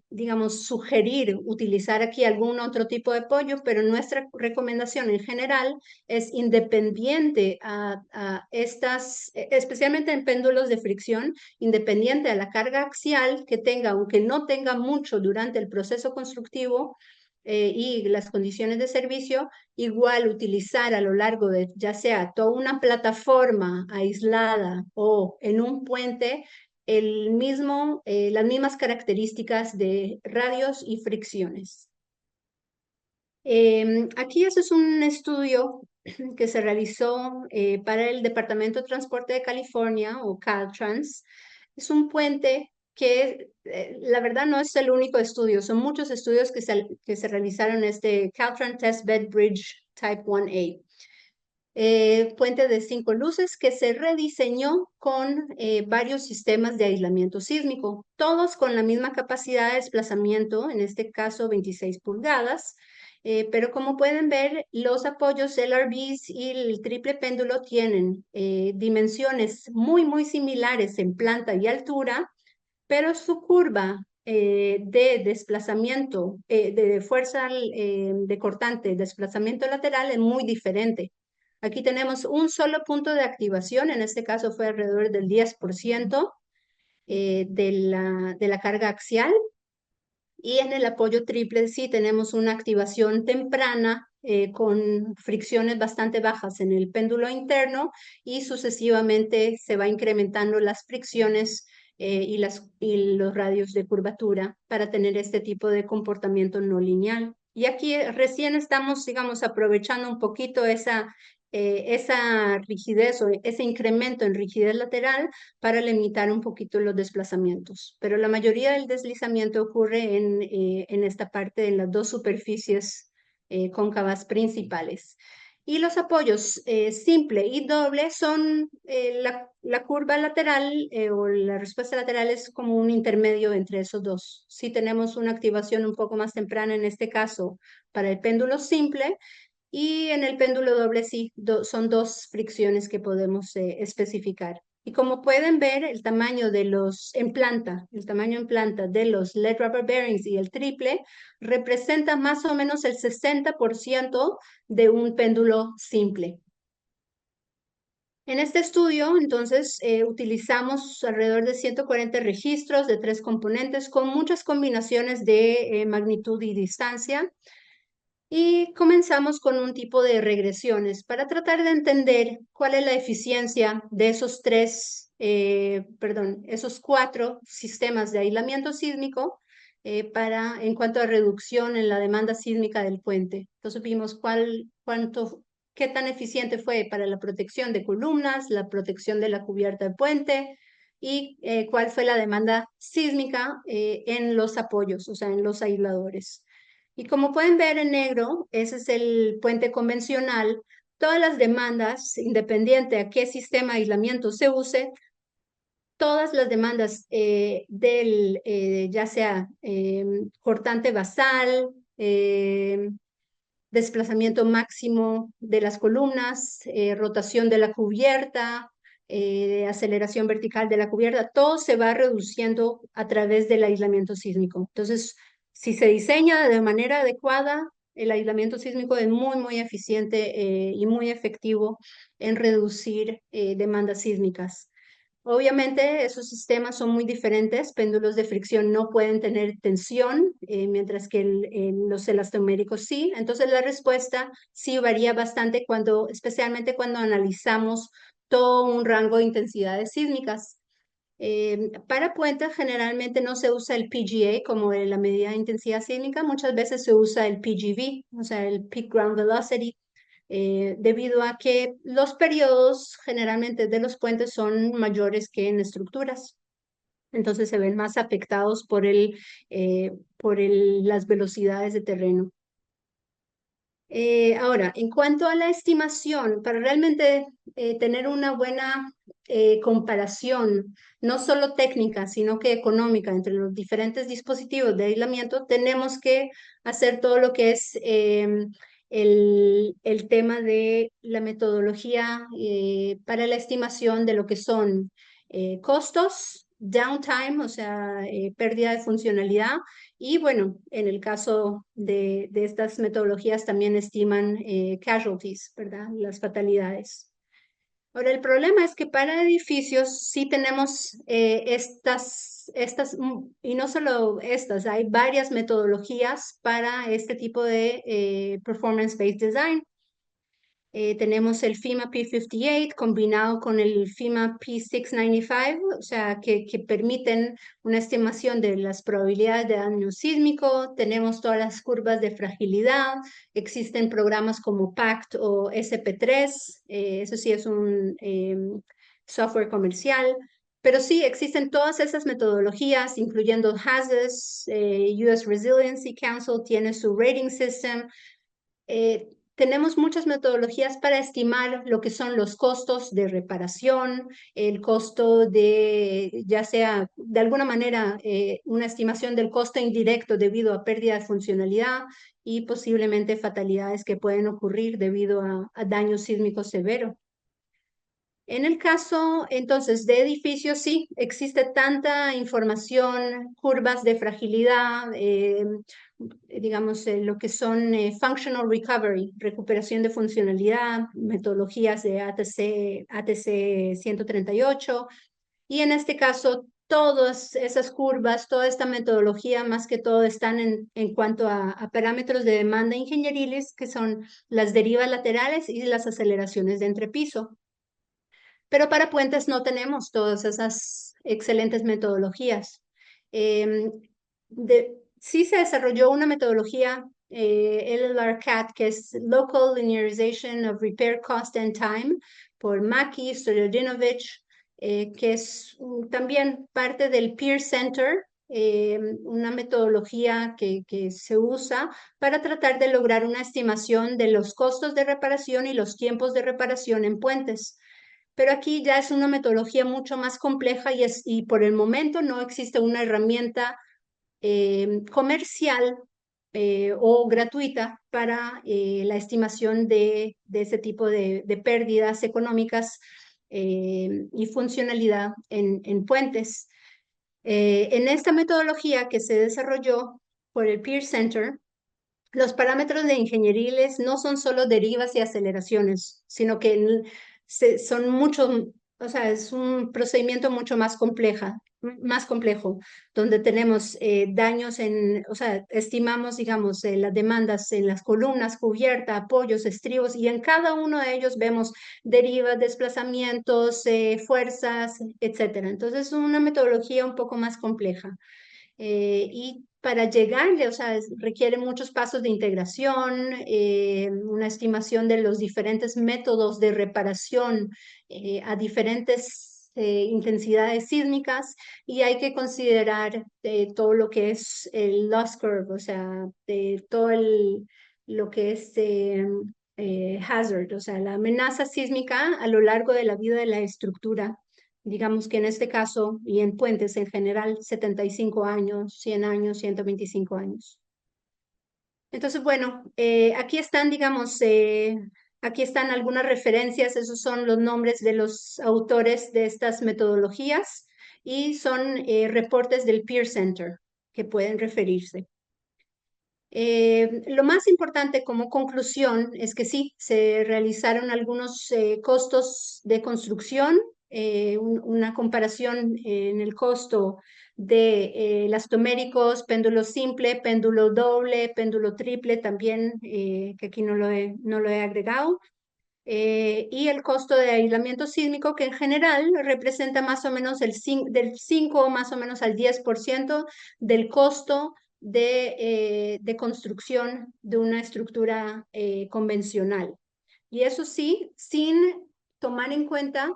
digamos, sugerir utilizar aquí algún otro tipo de apoyo, pero nuestra recomendación en general es independiente a estas, especialmente en péndulos de fricción, independiente a la carga axial que tenga, aunque no tenga mucho durante el proceso constructivo y las condiciones de servicio, igual utilizar a lo largo de ya sea toda una plataforma aislada o en un puente las mismas características de radios y fricciones. Aquí eso es un estudio que se realizó para el Departamento de Transporte de California o Caltrans. Es un puente que la verdad no es el único estudio, son muchos estudios que se realizaron en este Caltrans Test Bed Bridge Type 1A. Puente de 5 luces que se rediseñó con varios sistemas de aislamiento sísmico, todos con la misma capacidad de desplazamiento, en este caso 26 pulgadas, pero como pueden ver, los apoyos LRBs y el triple péndulo tienen dimensiones muy similares en planta y altura, pero su curva de desplazamiento, de fuerza de cortante, desplazamiento lateral es muy diferente. Aquí tenemos un solo punto de activación, en este caso fue alrededor del 10% de la carga axial, y en el apoyo triple sí tenemos una activación temprana con fricciones bastante bajas en el péndulo interno y sucesivamente se va incrementando las fricciones y los radios de curvatura para tener este tipo de comportamiento no lineal. Y aquí recién estamos, digamos, aprovechando un poquito esa rigidez o ese incremento en rigidez lateral para limitar un poquito los desplazamientos. Pero la mayoría del deslizamiento ocurre en esta parte, en las dos superficies cóncavas principales. Y los apoyos simple y doble son la curva lateral o la respuesta lateral es como un intermedio entre esos dos. Si tenemos una activación un poco más temprana en este caso para el péndulo simple, Y en el péndulo doble sí, son dos fricciones que podemos especificar. Y como pueden ver, el tamaño de el tamaño en planta de los lead rubber bearings y el triple representa más o menos el 60% de un péndulo simple. En este estudio, entonces, utilizamos alrededor de 140 registros de 3 componentes con muchas combinaciones de magnitud y distancia. Y comenzamos con un tipo de regresiones para tratar de entender cuál es la eficiencia de esos 4 sistemas de aislamiento sísmico en cuanto a reducción en la demanda sísmica del puente. Entonces vimos qué tan eficiente fue para la protección de columnas, la protección de la cubierta del puente y cuál fue la demanda sísmica en los apoyos, o sea, en los aisladores. Y como pueden ver en negro, ese es el puente convencional. Todas las demandas, independiente a qué sistema de aislamiento se use, todas las demandas ya sea cortante basal, desplazamiento máximo de las columnas, rotación de la cubierta, aceleración vertical de la cubierta, todo se va reduciendo a través del aislamiento sísmico. Entonces, si se diseña de manera adecuada, el aislamiento sísmico es muy, muy eficiente y muy efectivo en reducir demandas sísmicas. Obviamente esos sistemas son muy diferentes, péndulos de fricción no pueden tener tensión, mientras que los elastoméricos sí. Entonces la respuesta sí varía bastante especialmente cuando analizamos todo un rango de intensidades sísmicas. Para puentes generalmente no se usa el PGA como la medida de intensidad sísmica, muchas veces se usa el PGV, o sea, el Peak Ground Velocity, debido a que los periodos generalmente de los puentes son mayores que en estructuras. Entonces se ven más afectados por las velocidades de terreno. Ahora, en cuanto a la estimación, para realmente tener una buena comparación, no solo técnica, sino que económica entre los diferentes dispositivos de aislamiento, tenemos que hacer todo lo que es el tema de la metodología para la estimación de lo que son costos, downtime, o sea, pérdida de funcionalidad, y bueno, en el caso de estas metodologías también estiman casualties, ¿verdad? Las fatalidades. Ahora, el problema es que para edificios sí tenemos y no solo estas, hay varias metodologías para este tipo de performance-based design. Tenemos el FEMA P58 combinado con el FEMA P695, o sea, que permiten una estimación de las probabilidades de daño sísmico. Tenemos todas las curvas de fragilidad. Existen programas como PACT o SP3. Eso sí es un software comercial. Pero sí, existen todas esas metodologías, incluyendo HAZAS, US Resiliency Council tiene su rating system. Tenemos muchas metodologías para estimar lo que son los costos de reparación, el costo ya sea de alguna manera, una estimación del costo indirecto debido a pérdida de funcionalidad y posiblemente fatalidades que pueden ocurrir debido a daño sísmico severo. En el caso, entonces, de edificios, sí, existe tanta información, curvas de fragilidad, digamos, lo que son functional recovery, recuperación de funcionalidad, metodologías de ATC 138, y en este caso, todas esas curvas, toda esta metodología, más que todo, están en cuanto a parámetros de demanda ingenieriles, que son las derivas laterales y las aceleraciones de entrepiso. Pero para puentes no tenemos todas esas excelentes metodologías. Em, sí se desarrolló una metodología LLR-CAT, que es Local Linearization of Repair Cost and Time, por Maki Stojadinovic, que es también parte del Peer Center, una metodología que se usa para tratar de lograr una estimación de los costos de reparación y los tiempos de reparación en puentes. Pero aquí ya es una metodología mucho más compleja y por el momento no existe una herramienta comercial o gratuita para la estimación de ese tipo de pérdidas económicas y funcionalidad en puentes. En esta metodología que se desarrolló por el Peer Center, los parámetros de ingenieriles no son solo derivas y aceleraciones, sino que son mucho, o sea, es un procedimiento mucho más complejo, donde tenemos daños o sea, estimamos, digamos, las demandas en las columnas, cubierta, apoyos, estribos, y en cada uno de ellos vemos derivas, desplazamientos, fuerzas, etcétera. Entonces, es una metodología un poco más compleja. Y para llegarle, o sea, requiere muchos pasos de integración, una estimación de los diferentes métodos de reparación a diferentes intensidades sísmicas, y hay que considerar todo lo que es el loss curve, o sea, de todo lo que es hazard, o sea, la amenaza sísmica a lo largo de la vida de la estructura. Digamos que en este caso, y en puentes en general, 75 años, 100 años, 125 años. Entonces, bueno, aquí están, digamos, aquí están algunas referencias, esos son los nombres de los autores de estas metodologías, y son reportes del Peer Center que pueden referirse. Lo más importante como conclusión es que sí, se realizaron algunos costos de construcción, una comparación en el costo de elastoméricos, péndulo simple, péndulo doble, péndulo triple también, que aquí no lo he agregado, y el costo de aislamiento sísmico, que en general representa más o menos del 5 más o menos al 10% del costo de construcción de una estructura convencional. Y eso sí, sin tomar en cuenta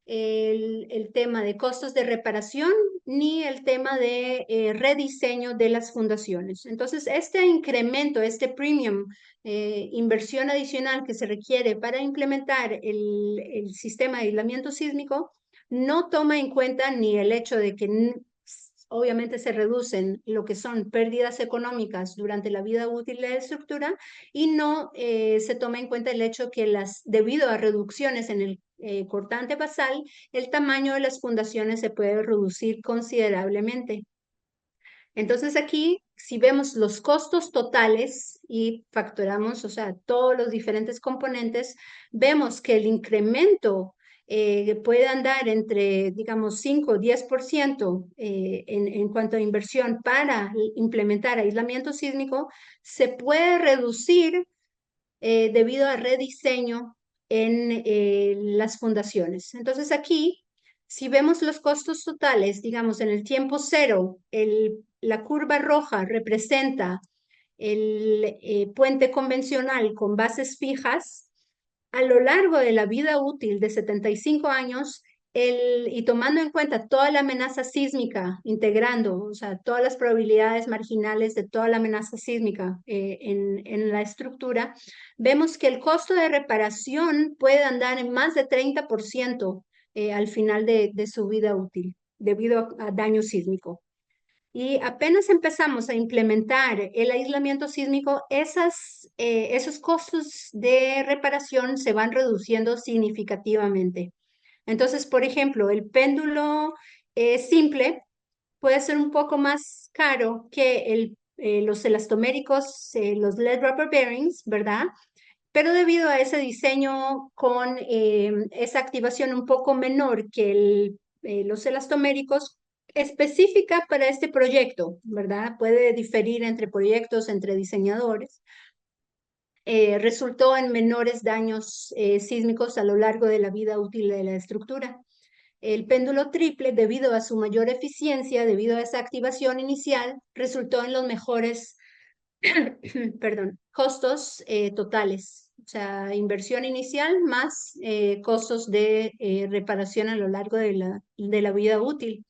el tema de costos de reparación ni el tema de rediseño de las fundaciones. Entonces, este incremento, este premium, inversión adicional que se requiere para implementar el sistema de aislamiento sísmico, no toma en cuenta ni el hecho de que obviamente se reducen lo que son pérdidas económicas durante la vida útil de la estructura, y no se toma en cuenta el hecho que debido a reducciones en el cortante basal, el tamaño de las fundaciones se puede reducir considerablemente. Entonces aquí, si vemos los costos totales y factoramos, o sea, todos los diferentes componentes, vemos que el incremento puede andar entre, digamos, 5 o 10% en cuanto a inversión para implementar aislamiento sísmico. Se puede reducir debido a rediseño en las fundaciones. Entonces aquí, si vemos los costos totales, digamos en el tiempo cero, la curva roja representa el puente convencional con bases fijas. A lo largo de la vida útil de 75 años, y tomando en cuenta toda la amenaza sísmica, integrando, o sea, todas las probabilidades marginales de toda la amenaza sísmica en la estructura, vemos que el costo de reparación puede andar en más de 30% al final de su vida útil, debido a daño sísmico. Y apenas empezamos a implementar el aislamiento sísmico, esos costos de reparación se van reduciendo significativamente. Entonces, por ejemplo, el péndulo simple puede ser un poco más caro que los elastoméricos, los lead rubber bearings, ¿verdad? Pero debido a ese diseño con esa activación un poco menor que los elastoméricos, específica para este proyecto, ¿verdad? Puede diferir entre proyectos, entre diseñadores. Resultó en menores daños sísmicos a lo largo de la vida útil de la estructura. El péndulo triple, debido a su mayor eficiencia, debido a esa activación inicial, resultó en los mejores perdón, costos totales, o sea, inversión inicial más costos de reparación a lo largo de la vida útil.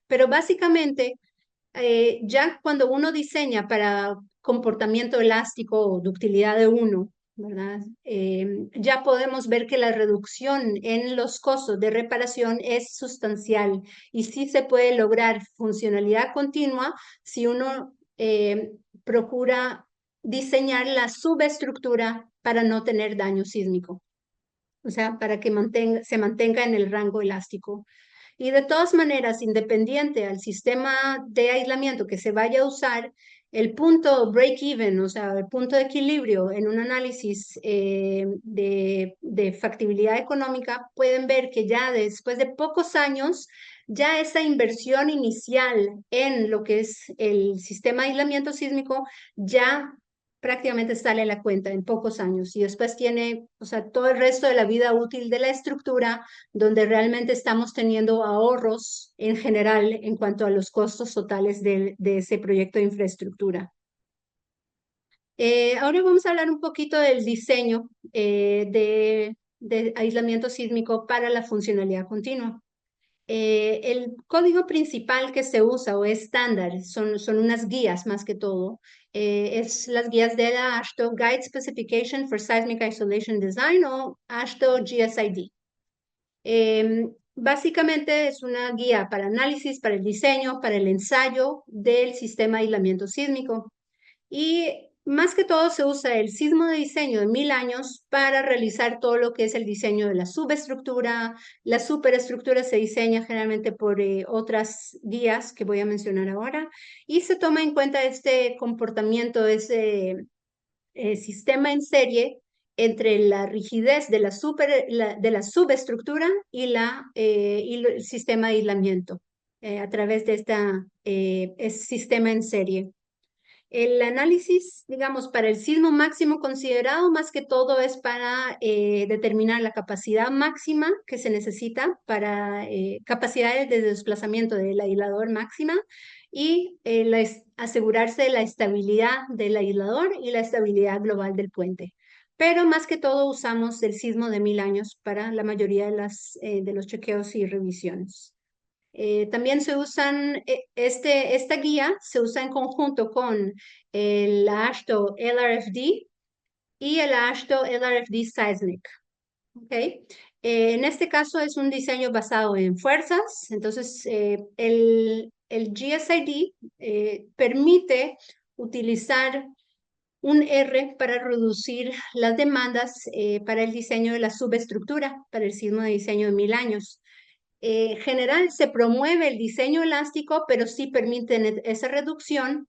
Pero básicamente, ya cuando uno diseña para comportamiento elástico o ductilidad de uno, ¿verdad? Ya podemos ver que la reducción en los costos de reparación es sustancial, y sí se puede lograr funcionalidad continua si uno procura diseñar la subestructura para no tener daño sísmico, o sea, para que se mantenga en el rango elástico. Y de todas maneras, independiente al sistema de aislamiento que se vaya a usar, el punto break-even, o sea, el punto de equilibrio en un análisis de factibilidad económica, pueden ver que ya después de pocos años, ya esa inversión inicial en lo que es el sistema de aislamiento sísmico ya prácticamente sale a la cuenta en pocos años y después tiene, o sea, todo el resto de la vida útil de la estructura donde realmente estamos teniendo ahorros en general en cuanto a los costos totales de ese proyecto de infraestructura. Ahora vamos a hablar un poquito del diseño de aislamiento sísmico para la funcionalidad continua. El código principal que se usa o estándar son unas guías más que todo. Es las guías de la AASHTO Guide Specification for Seismic Isolation Design o AASHTO GSID. Básicamente es una guía para análisis, para el diseño, para el ensayo del sistema de aislamiento sísmico. Y más que todo se usa el sismo de diseño de 1000 años para realizar todo lo que es el diseño de la subestructura. La superestructura se diseña generalmente por otras guías que voy a mencionar ahora y se toma en cuenta este comportamiento, ese sistema en serie entre la rigidez de de la subestructura y el sistema de aislamiento a través de este sistema en serie. El análisis, digamos, para el sismo máximo considerado, más que todo es para determinar la capacidad máxima que se necesita para capacidades de desplazamiento del aislador máxima y asegurarse de la estabilidad del aislador y la estabilidad global del puente. Pero más que todo usamos el sismo de 1000 años para la mayoría de los chequeos y revisiones. También se usan, esta guía se usa en conjunto con el AASHTO LRFD y el AASHTO LRFD Seismic. ¿Okay? En este caso es un diseño basado en fuerzas, entonces el GSID permite utilizar un R para reducir las demandas para el diseño de la subestructura, para el sismo de diseño de 1000 años. General se promueve el diseño elástico, pero sí permiten esa reducción,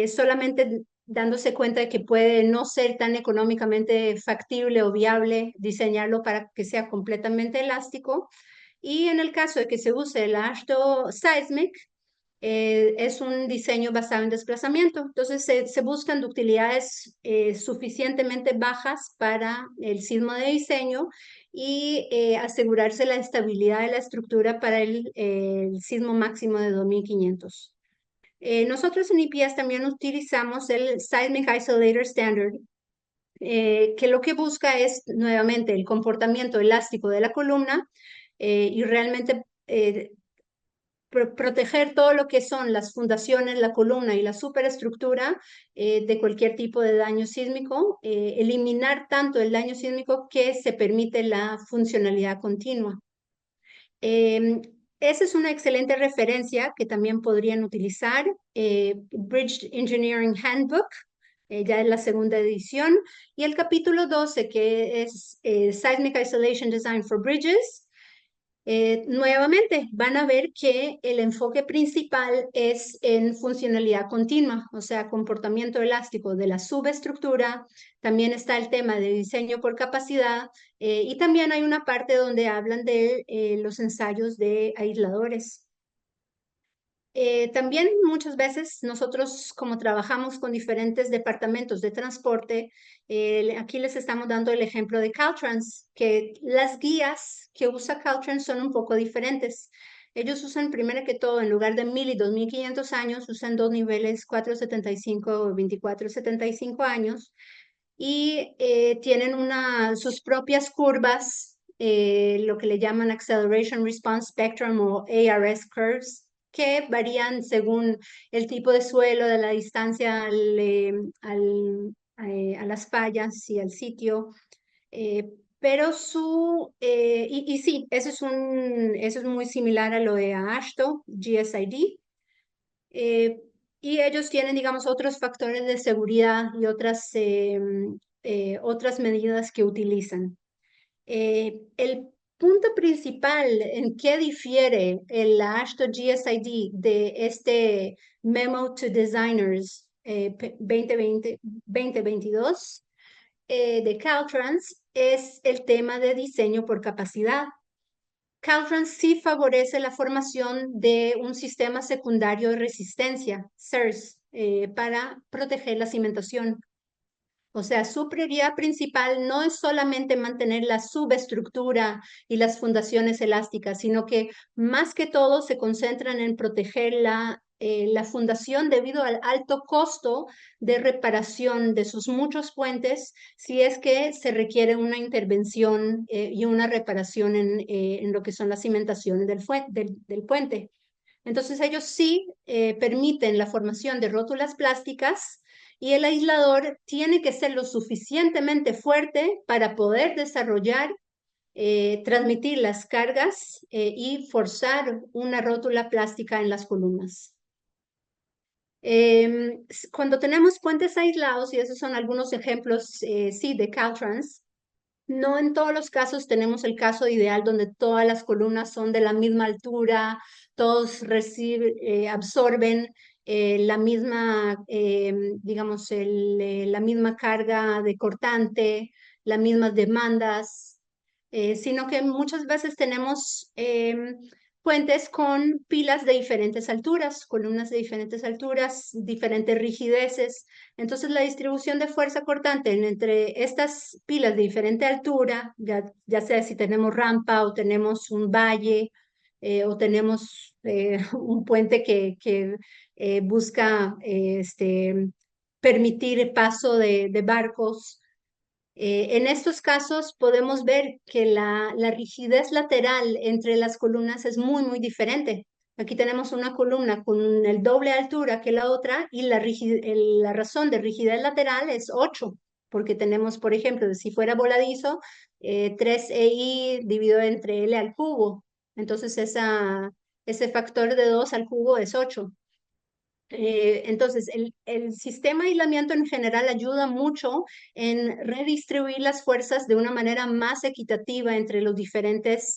solamente dándose cuenta de que puede no ser tan económicamente factible o viable diseñarlo para que sea completamente elástico. Y en el caso de que se use el AASHTO Seismic, es un diseño basado en desplazamiento. Entonces se buscan ductilidades suficientemente bajas para el sismo de diseño y asegurarse la estabilidad de la estructura para el sismo máximo de 2500. Nosotros en IPS también utilizamos el Seismic Isolator Standard, que lo que busca es nuevamente el comportamiento elástico de la columna y realmente proteger todo lo que son las fundaciones, la columna y la superestructura de cualquier tipo de daño sísmico, eliminar tanto el daño sísmico que se permite la funcionalidad continua. Esa es una excelente referencia que también podrían utilizar, Bridge Engineering Handbook, ya es la segunda edición, y el capítulo 12, que es Seismic Isolation Design for Bridges. Nuevamente van a ver que el enfoque principal es en funcionalidad continua, o sea, comportamiento elástico de la subestructura. También está el tema de diseño por capacidad y también hay una parte donde hablan de los ensayos de aisladores. También muchas veces nosotros, como trabajamos con diferentes departamentos de transporte, aquí les estamos dando el ejemplo de Caltrans, que las guías que usa Caltrans son un poco diferentes. Ellos usan primero que todo, en lugar de 1000 y 2500 años, usan dos niveles, 475 o 2475 años, y tienen sus propias curvas, lo que le llaman Acceleration Response Spectrum o ARS Curves, que varían según el tipo de suelo, de la distancia a las fallas y al sitio. Pero y sí, eso es muy similar a lo de AASHTO, GSID. Y ellos tienen, digamos, otros factores de seguridad y otras medidas que utilizan. El punto principal en que difiere la AASHTO GSID de este Memo to Designers 2022 de Caltrans es el tema de diseño por capacidad. Caltrans sí favorece la formación de un sistema secundario de resistencia, SERS, para proteger la cimentación. O sea, su prioridad principal no es solamente mantener la subestructura y las fundaciones elásticas, sino que más que todo se concentran en proteger la fundación debido al alto costo de reparación de sus muchos puentes, si es que se requiere una intervención y una reparación en lo que son las cimentaciones del puente. Entonces ellos sí permiten la formación de rótulas plásticas y el aislador tiene que ser lo suficientemente fuerte para poder desarrollar, transmitir las cargas y forzar una rótula plástica en las columnas. Cuando tenemos puentes aislados, y esos son algunos ejemplos, sí, de Caltrans, no en todos los casos tenemos el caso ideal donde todas las columnas son de la misma altura, todos absorben la misma, digamos, la misma carga de cortante, las mismas demandas, sino que muchas veces tenemos puentes con pilas de diferentes alturas, columnas de diferentes alturas, diferentes rigideces. Entonces, la distribución de fuerza cortante entre estas pilas de diferente altura, ya sea si tenemos rampa o tenemos un valle o tenemos un puente que busca permitir el paso de barcos. En estos casos podemos ver que la rigidez lateral entre las columnas es muy, muy diferente. Aquí tenemos una columna con el doble altura que la otra y la razón de rigidez lateral es 8, porque tenemos, por ejemplo, si fuera voladizo, 3EI dividido entre L al cubo. Entonces ese factor de 2 al cubo es 8. Entonces, el sistema de aislamiento en general ayuda mucho en redistribuir las fuerzas de una manera más equitativa entre las diferentes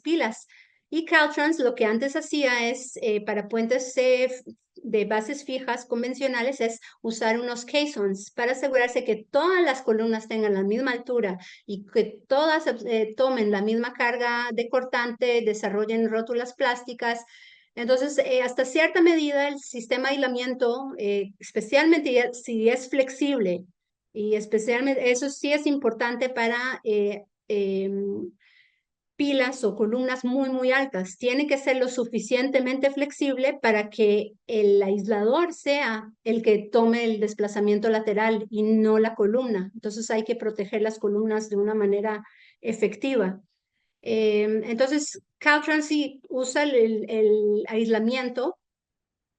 pilas. Y Caltrans lo que antes hacía es, para puentes de bases fijas convencionales, es usar unos caissons para asegurarse que todas las columnas tengan la misma altura y que todas tomen la misma carga de cortante, desarrollen rótulas plásticas. Entonces, hasta cierta medida, el sistema de aislamiento, especialmente si es flexible, y especialmente eso sí es importante para pilas o columnas muy, muy altas. Tiene que ser lo suficientemente flexible para que el aislador sea el que tome el desplazamiento lateral y no la columna. Entonces, hay que proteger las columnas de una manera efectiva. Entonces, Caltrans sí usa el aislamiento,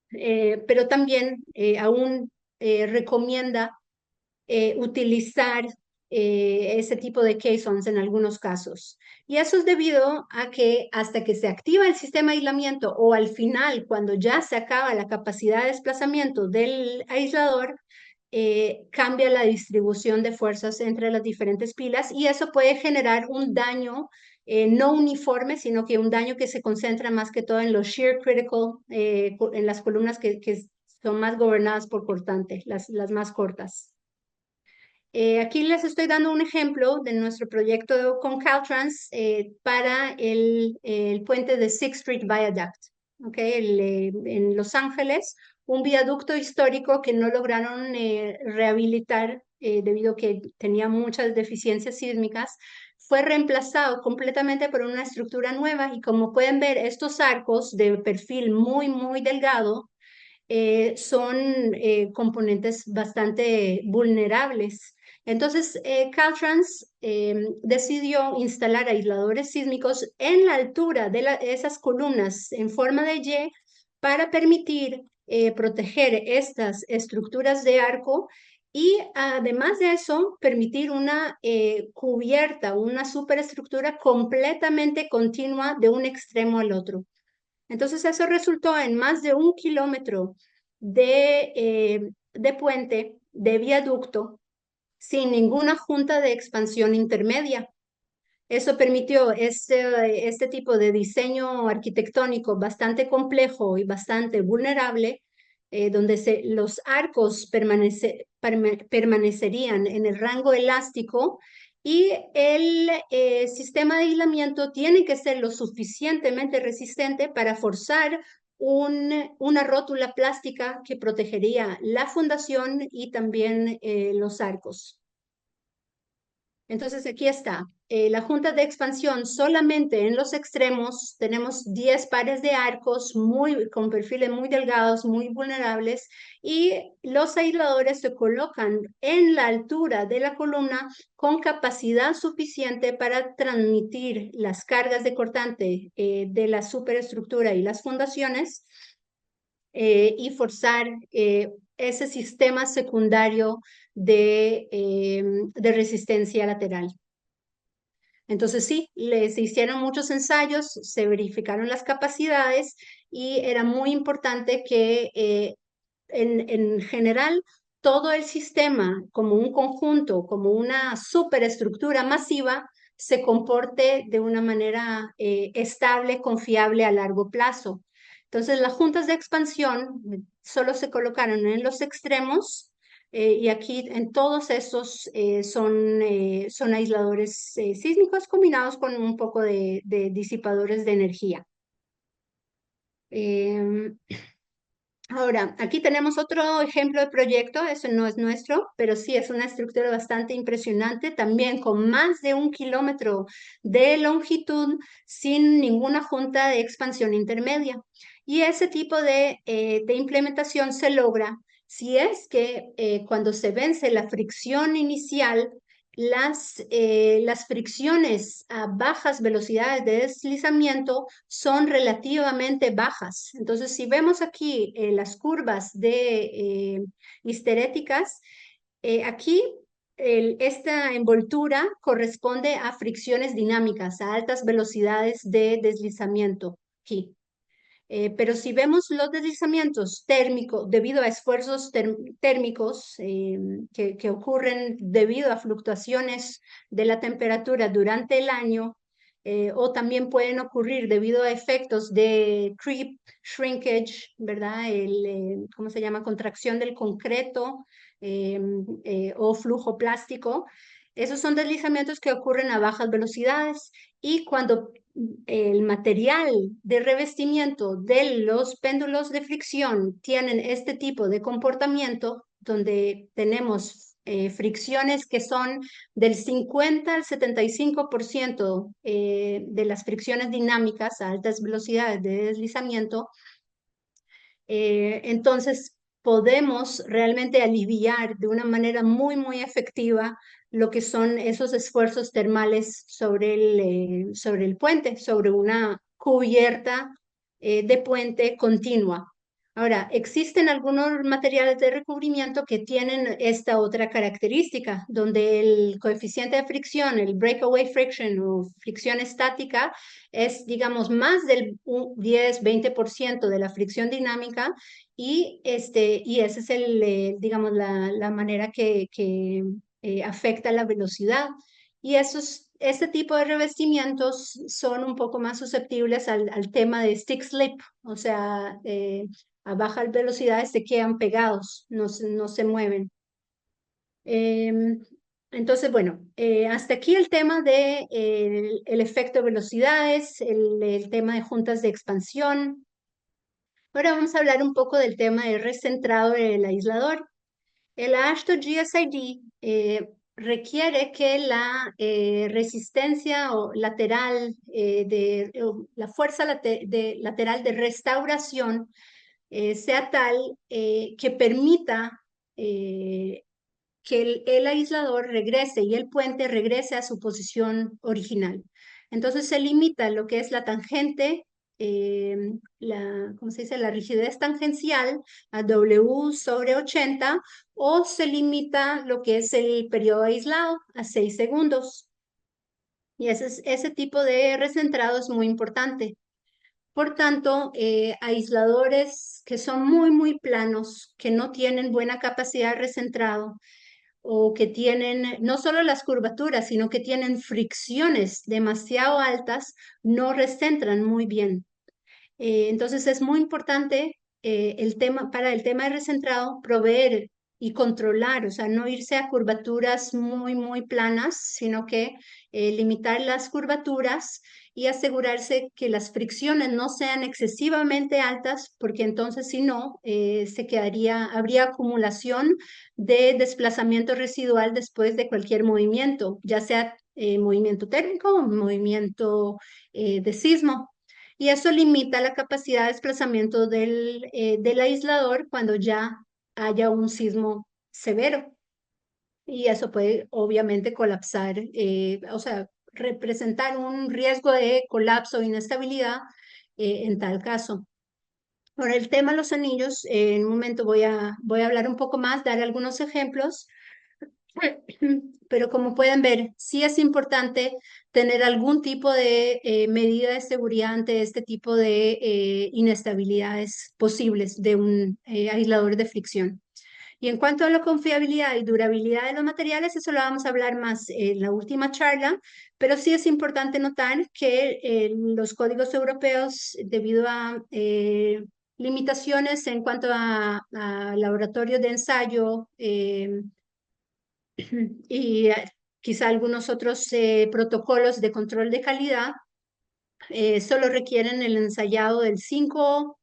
pero también aún recomienda utilizar ese tipo de caissons en algunos casos. Y eso es debido a que hasta que se activa el sistema de aislamiento o al final, cuando ya se acaba la capacidad de desplazamiento del aislador, cambia la distribución de fuerzas entre las diferentes pilas y eso puede generar un daño no uniforme, sino que un daño que se concentra más que todo en los shear critical, en las columnas que son más gobernadas por cortante, las más cortas. Aquí les estoy dando un ejemplo de nuestro proyecto con Caltrans para el puente de Sixth Street Viaduct, ¿okay? En Los Ángeles, un viaducto histórico que no lograron rehabilitar debido a que tenía muchas deficiencias sísmicas, fue reemplazado completamente por una estructura nueva y como pueden ver, estos arcos de perfil muy, muy delgado son componentes bastante vulnerables. Entonces, Caltrans decidió instalar aisladores sísmicos en la altura de esas columnas en forma de Y para permitir proteger estas estructuras de arco y además de eso, permitir una cubierta, una superestructura completamente continua de un extremo al otro. Entonces eso resultó en más de 1 kilómetro de puente, de viaducto, sin ninguna junta de expansión intermedia. Eso permitió este tipo de diseño arquitectónico bastante complejo y bastante vulnerable, donde los arcos permanecerían en el rango elástico y el sistema de aislamiento tiene que ser lo suficientemente resistente para forzar una rótula plástica que protegería la fundación y también los arcos. Entonces aquí está. La junta de expansión solamente en los extremos tenemos 10 pares de arcos con perfiles muy delgados, muy vulnerables y los aisladores se colocan en la altura de la columna con capacidad suficiente para transmitir las cargas de cortante de la superestructura y las fundaciones y forzar ese sistema secundario de resistencia lateral. Entonces sí, se hicieron muchos ensayos, se verificaron las capacidades y era muy importante que en general todo el sistema como un conjunto, como una superestructura masiva, se comporte de una manera estable, confiable a largo plazo. Entonces las juntas de expansión solo se colocaron en los extremos y aquí en todos esos son aisladores sísmicos combinados con un poco de disipadores de energía. Em, Ahora, aquí tenemos otro ejemplo de proyecto, eso no es nuestro, pero sí es una estructura bastante impresionante, también con más de 1 kilómetro de longitud, sin ninguna junta de expansión intermedia. Y ese tipo de implementación se logra si es que cuando se vence la fricción inicial, las fricciones a bajas velocidades de deslizamiento son relativamente bajas. Entonces, si vemos aquí las curvas de histeréticas, aquí esta envoltura corresponde a fricciones dinámicas, a altas velocidades de deslizamiento aquí. Pero si vemos los deslizamientos térmicos debido a esfuerzos térmicos que ocurren debido a fluctuaciones de la temperatura durante el año, o también pueden ocurrir debido a efectos de creep, shrinkage, ¿verdad? ¿Cómo se llama? Contracción del concreto o flujo plástico. Esos son deslizamientos que ocurren a bajas velocidades y cuando el material de revestimiento de los péndulos de fricción tienen este tipo de comportamiento, donde tenemos fricciones que son del 50 al 75% de las fricciones dinámicas a altas velocidades de deslizamiento, entonces podemos realmente aliviar de una manera muy, muy efectiva lo que son esos esfuerzos termales sobre el puente, sobre una cubierta de puente continua. Ahora, existen algunos materiales de recubrimiento que tienen esta otra característica, donde el coeficiente de fricción, el breakaway friction o fricción estática, es, digamos, más del 10-20% de la fricción dinámica y esa es digamos, la manera que afecta la velocidad. Y este tipo de revestimientos son un poco más susceptibles al tema de stick slip, o sea, a bajas velocidades se quedan pegados, no se mueven. Em, entonces, bueno, hasta aquí el tema de el efecto de velocidades, el tema de juntas de expansión. Ahora vamos a hablar un poco del tema de recentrado del aislador. El AASHTO GSID requiere que la resistencia o lateral, la fuerza lateral de restauración sea tal que permita que el aislador regrese y el puente regrese a su posición original. Entonces se limita lo que es la tangente, ¿cómo se dice? La rigidez tangencial a W sobre 80 o se limita lo que es el periodo aislado a 6 segundos. Y ese tipo de recentrado es muy importante. Por tanto, aisladores que son muy planos, que no tienen buena capacidad de recentrado o que tienen no solo las curvaturas, sino que tienen fricciones demasiado altas, no recentran muy bien. Entonces es muy importante para el tema de recentrado, proveer y controlar, o sea, no irse a curvaturas muy planas, sino que limitar las curvaturas y asegurarse que las fricciones no sean excesivamente altas, porque entonces si no, habría acumulación de desplazamiento residual después de cualquier movimiento, ya sea movimiento térmico o movimiento de sismo. Y eso limita la capacidad de desplazamiento del aislador cuando ya haya un sismo severo. Y eso puede obviamente colapsar, o sea, representar un riesgo de colapso o inestabilidad en tal caso. Ahora, el tema de los anillos, en un momento voy a hablar un poco más, dar algunos ejemplos, pero como pueden ver, sí es importante tener algún tipo de medida de seguridad ante este tipo de inestabilidades posibles de un aislador de fricción. Y en cuanto a la confiabilidad y durabilidad de los materiales, eso lo vamos a hablar más en la última charla, pero sí es importante notar que los códigos europeos, debido a limitaciones en cuanto a laboratorios de ensayo, y quizá algunos otros protocolos de control de calidad solo requieren el ensayado del 5%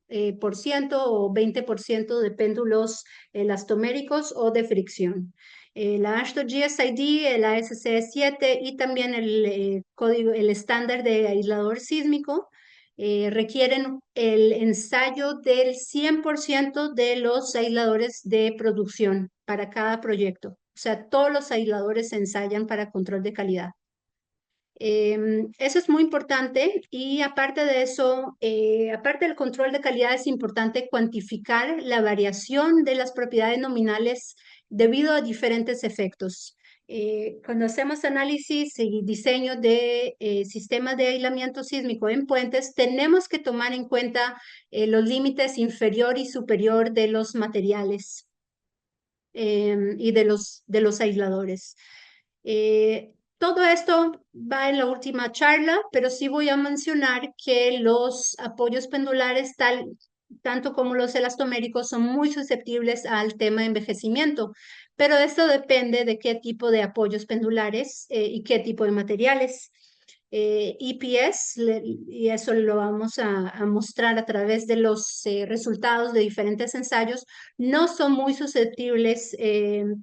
o 20% de péndulos elastoméricos o de fricción. La AASHTO GSID, la SC7 y también el estándar de aislador sísmico requieren el ensayo del 100% de los aisladores de producción para cada proyecto. O sea, todos los aisladores se ensayan para control de calidad. Eso es muy importante y aparte de eso, aparte del control de calidad, es importante cuantificar la variación de las propiedades nominales debido a diferentes efectos. Cuando hacemos análisis y diseño de sistemas de aislamiento sísmico en puentes, tenemos que tomar en cuenta los límites inferior y superior de los materiales y de los aisladores. Todo esto va en la última charla, pero sí voy a mencionar que los apoyos pendulares, tanto como los elastoméricos, son muy susceptibles al tema de envejecimiento, pero esto depende de qué tipo de apoyos pendulares y qué tipo de materiales. EPS, y eso lo vamos a mostrar a través de los resultados de diferentes ensayos, no son muy susceptibles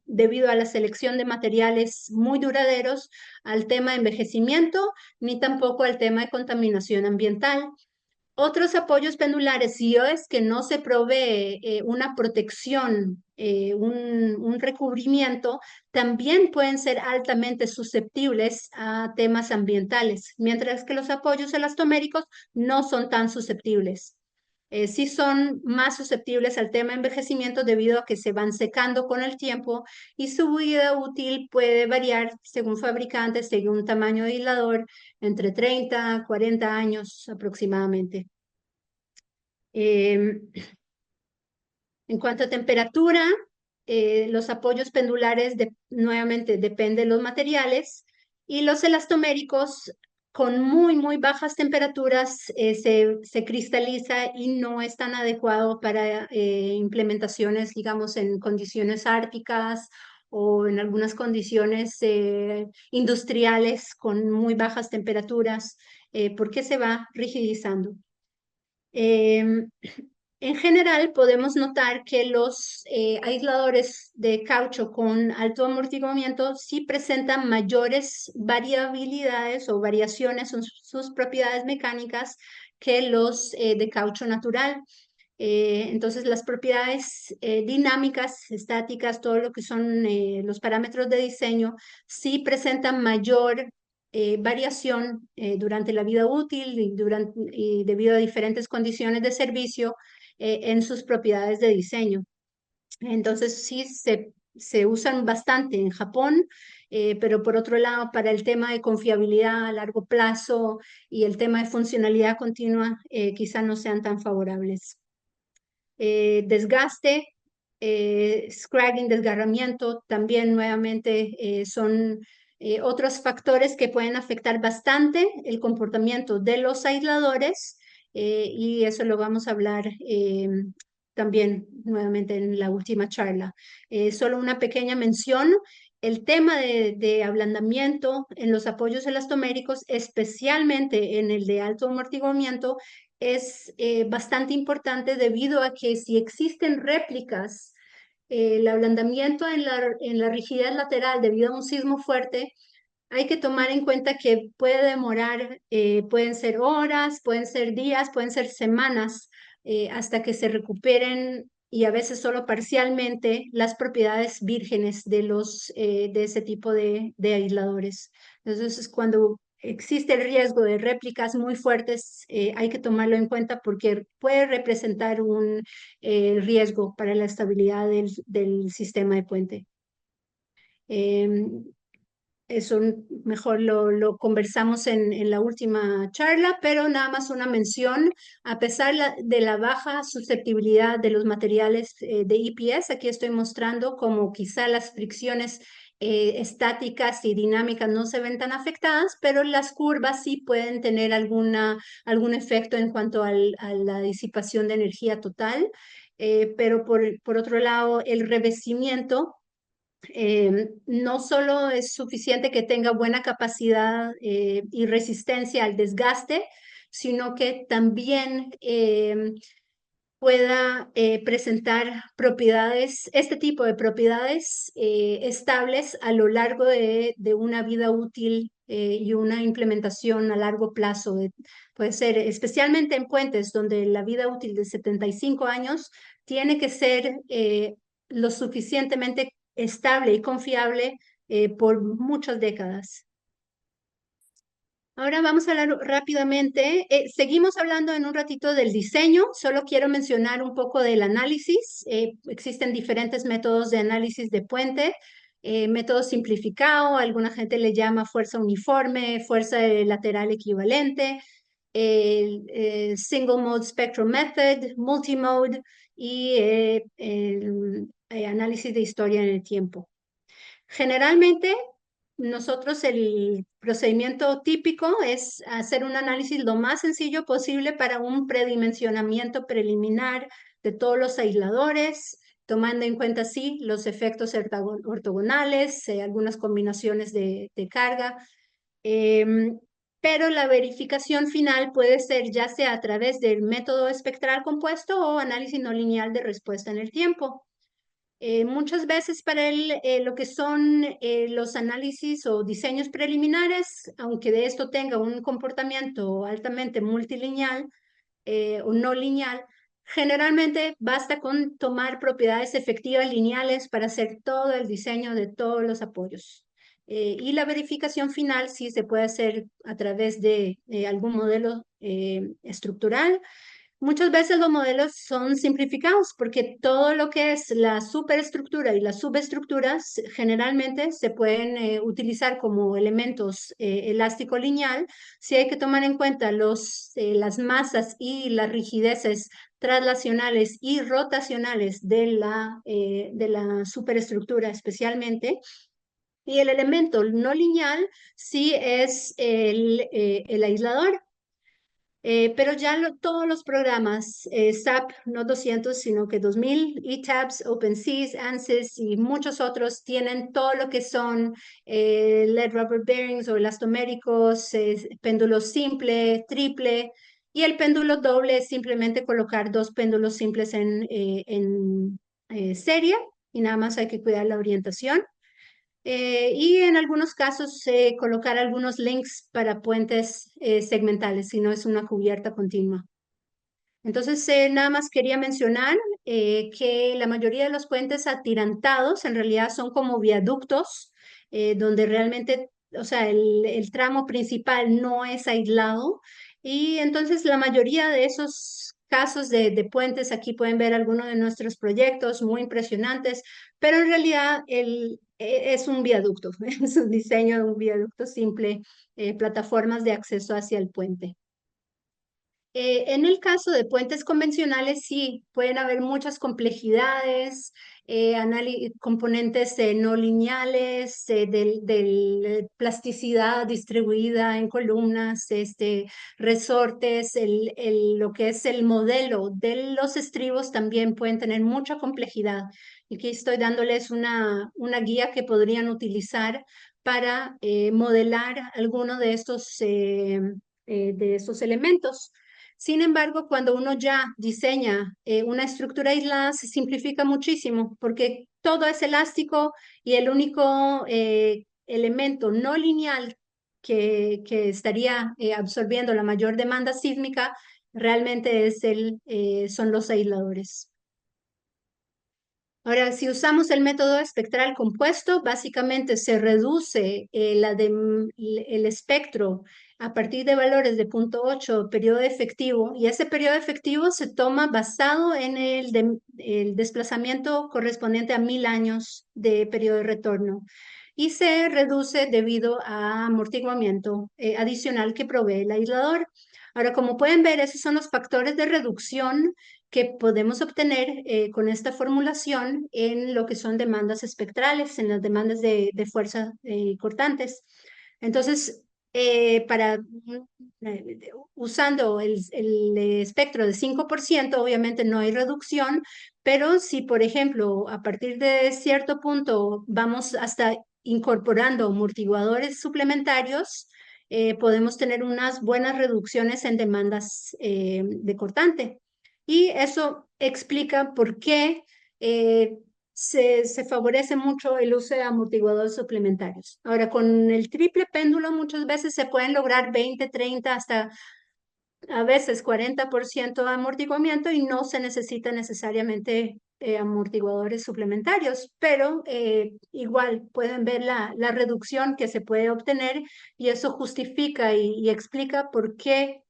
debido a la selección de materiales muy duraderos al tema de envejecimiento, ni tampoco al tema de contaminación ambiental. Otros apoyos pendulares, si es que no se provee una protección, un recubrimiento, también pueden ser altamente susceptibles a temas ambientales, mientras que los apoyos elastoméricos no son tan susceptibles. Sí son más susceptibles al tema de envejecimiento debido a que se van secando con el tiempo y su vida útil puede variar según fabricantes, según tamaño de aislador, entre 30 a 40 años aproximadamente. Eh, en cuanto a temperatura, los apoyos pendulares nuevamente dependen de los materiales y los elastoméricos con muy bajas temperaturas se cristaliza y no es tan adecuado para implementaciones, digamos, en condiciones árticas o en algunas condiciones industriales con muy bajas temperaturas, porque se va rigidizando. Em, en general, podemos notar que los aisladores de caucho con alto amortiguamiento sí presentan mayores variabilidades o variaciones en sus propiedades mecánicas que los de caucho natural. Entonces, las propiedades dinámicas, estáticas, todo lo que son los parámetros de diseño, sí presentan mayor variación durante la vida útil y debido a diferentes condiciones de servicio en sus propiedades de diseño. Entonces, sí se usan bastante en Japón, pero por otro lado, para el tema de confiabilidad a largo plazo y el tema de funcionalidad continua, quizá no sean tan favorables. Desgaste, scragging, desgarramiento, también nuevamente son otros factores que pueden afectar bastante el comportamiento de los aisladores y eso lo vamos a hablar también nuevamente en la última charla. Solo una pequeña mención. El tema de ablandamiento en los apoyos elastoméricos, especialmente en el de alto amortiguamiento, es bastante importante debido a que si existen réplicas, el ablandamiento en la rigidez lateral debido a un sismo fuerte, hay que tomar en cuenta que puede demorar, pueden ser horas, pueden ser días, pueden ser semanas, hasta que se recuperen y a veces solo parcialmente las propiedades vírgenes de ese tipo de aisladores. Entonces, cuando existe el riesgo de réplicas muy fuertes, hay que tomarlo en cuenta porque puede representar un riesgo para la estabilidad del sistema de puente. Em, Eso mejor lo conversamos en la última charla, pero nada más una mención. A pesar de la baja susceptibilidad de los materiales de EPS, aquí estoy mostrando como quizá las fricciones estáticas y dinámicas no se ven tan afectadas, pero las curvas sí pueden tener algún efecto en cuanto a la disipación de energía total. Pero por otro lado, el revestimiento no solo es suficiente que tenga buena capacidad y resistencia al desgaste, sino que también pueda presentar propiedades, este tipo de propiedades estables a lo largo de una vida útil y una implementación a largo plazo. Puede ser, especialmente en puentes donde la vida útil de 75 años tiene que ser lo suficientemente estable y confiable por muchas décadas. Ahora vamos a hablar rápidamente. Seguimos hablando en un ratito del diseño. Solo quiero mencionar un poco del análisis. Existen diferentes métodos de análisis de puente. Método simplificado, alguna gente le llama fuerza uniforme, fuerza lateral equivalente, single mode spectral method, multimode y análisis de historia en el tiempo. Generalmente, nosotros el procedimiento típico es hacer un análisis lo más sencillo posible para un predimensionamiento preliminar de todos los aisladores, tomando en cuenta, sí, los efectos ortogonales, algunas combinaciones de carga, em, pero la verificación final puede ser ya sea a través del método espectral compuesto o análisis no lineal de respuesta en el tiempo. Muchas veces para lo que son los análisis o diseños preliminares, aunque de esto tenga un comportamiento altamente multilineal o no lineal, generalmente basta con tomar propiedades efectivas lineales para hacer todo el diseño de todos los apoyos. Y la verificación final sí se puede hacer a través de algún modelo estructural. Muchas veces los modelos son simplificados porque todo lo que es la superestructura y las subestructuras generalmente se pueden utilizar como elementos elástico lineal. Si hay que tomar en cuenta las masas y las rigideces traslacionales y rotacionales de la superestructura especialmente. Y el elemento no lineal sí es el aislador. Pero ya todos los programas, SAP, no 200, sino que 2000, ETABS, OpenSys, ANSYS y muchos otros tienen todo lo que son lead rubber bearings o elastoméricos, péndulo simple, triple, y el péndulo doble es simplemente colocar dos péndulos simples en serie y nada más hay que cuidar la orientación. Y en algunos casos colocar algunos links para puentes segmentales, si no es una cubierta continua. Entonces, nada más quería mencionar que la mayoría de los puentes atirantados en realidad son como viaductos, donde realmente, o sea, el tramo principal no es aislado. Y entonces la mayoría de esos casos de puentes. Aquí pueden ver algunos de nuestros proyectos muy impresionantes, pero en realidad es un viaducto, es un diseño de un viaducto simple, plataformas de acceso hacia el puente. En el caso de puentes convencionales, sí, pueden haber muchas complejidades, componentes no lineales, plasticidad distribuida en columnas, resortes, lo que es el modelo de los estribos también pueden tener mucha complejidad. Y aquí estoy dándoles una guía que podrían utilizar para modelar alguno de estos elementos. Sin embargo, cuando uno ya diseña una estructura aislada, se simplifica muchísimo porque todo es elástico y el único elemento no lineal que estaría absorbiendo la mayor demanda sísmica realmente son los aisladores. Ahora, si usamos el método espectral compuesto, básicamente se reduce el espectro a partir de valores de 0.8 periodo efectivo, y ese periodo efectivo se toma basado en el desplazamiento correspondiente a 1000 años de periodo de retorno, y se reduce debido a amortiguamiento adicional que provee el aislador. Ahora, como pueden ver, esos son los factores de reducción que podemos obtener con esta formulación en lo que son demandas espectrales, en las demandas de fuerza cortantes. Entonces, usando el espectro de 5%, obviamente no hay reducción, pero si, por ejemplo, a partir de cierto punto vamos hasta incorporando amortiguadores suplementarios, podemos tener unas buenas reducciones en demandas de cortante. Y eso explica por qué se favorece mucho el uso de amortiguadores suplementarios. Ahora, con el triple péndulo muchas veces se pueden lograr 20, 30, hasta a veces 40% de amortiguamiento y no se necesita necesariamente amortiguadores suplementarios, pero igual pueden ver la reducción que se puede obtener, y eso justifica y explica por qué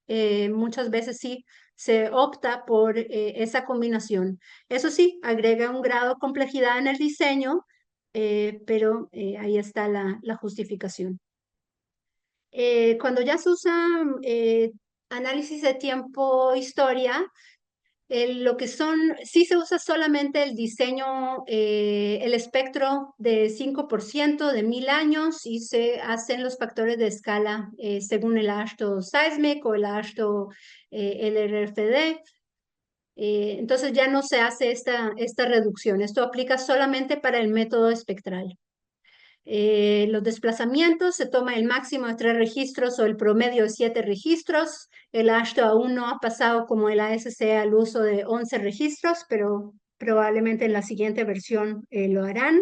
muchas veces sí se opta por esa combinación. Eso sí, agrega un grado de complejidad en el diseño, pero ahí está la justificación. Cuando ya se usa análisis de tiempo, historia, lo que son, sí se usa solamente el diseño, el espectro de 5% de 1000 años, y se hacen los factores de escala según el AASHTO Seismic o el AASHTO LRFD. Entonces ya no se hace esta reducción. Esto aplica solamente para el método espectral. Los desplazamientos, se toma el máximo de 3 registros o el promedio de 7 registros. El AASHTO aún no ha pasado como el ASC al uso de 11 registros, pero probablemente en la siguiente versión lo harán.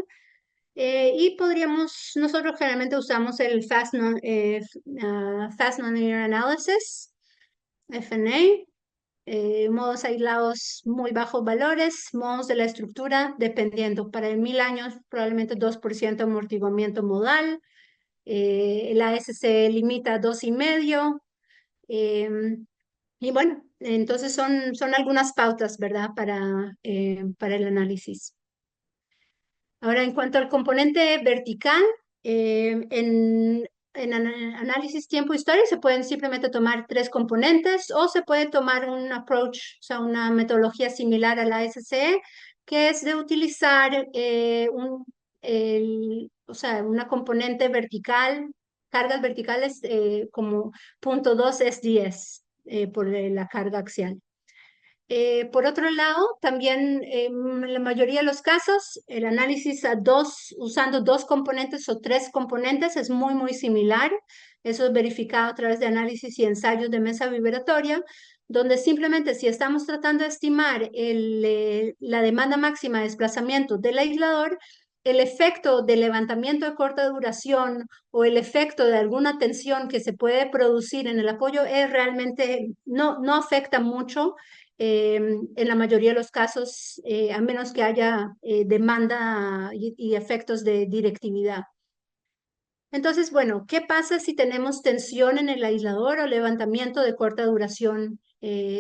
Y nosotros generalmente usamos el Fast Nonlinear Analysis, FNA. Modos aislados muy bajos valores, modos de la estructura dependiendo. Para el 1000 años probablemente 2% amortiguamiento modal, el ASC limita a 2,5. eh, y bueno, entonces son algunas pautas, ¿verdad? Para el análisis. Ahora, en cuanto al componente vertical, en análisis tiempo-historia se pueden simplemente tomar 3 componentes, o se puede tomar un approach, o sea, una metodología similar a la SCE, que es de utilizar o sea, una componente vertical, cargas verticales como 0.2 SDS por la carga axial. Por otro lado, también en la mayoría de los casos, el análisis usando 2 componentes o 3 componentes es muy, muy similar. Eso es verificado a través de análisis y ensayos de mesa vibratoria, donde simplemente si estamos tratando de estimar la demanda máxima de desplazamiento del aislador, el efecto de levantamiento de corta duración o el efecto de alguna tensión que se puede producir en el apoyo realmente no afecta mucho en la mayoría de los casos, a menos que haya demanda y efectos de directividad. Entonces, bueno, ¿qué pasa si tenemos tensión en el aislador o levantamiento de corta duración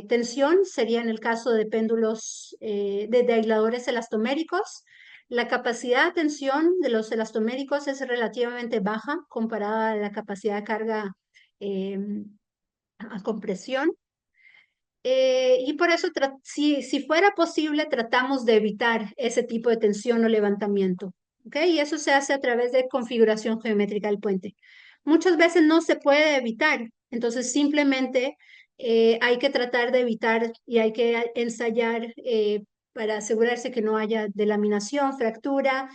tensión sería en el caso de péndulos de aisladores elastoméricos. La capacidad de tensión de los elastoméricos es relativamente baja comparada a la capacidad de carga eh, a compresión. Y por eso, si fuera posible, tratamos de evitar ese tipo de tensión o levantamiento. ¿Ok? Y eso se hace a través de configuración geométrica del puente. Muchas veces no se puede evitar, entonces simplemente hay que tratar de evitar y hay que ensayar para asegurarse que no haya delaminación, fractura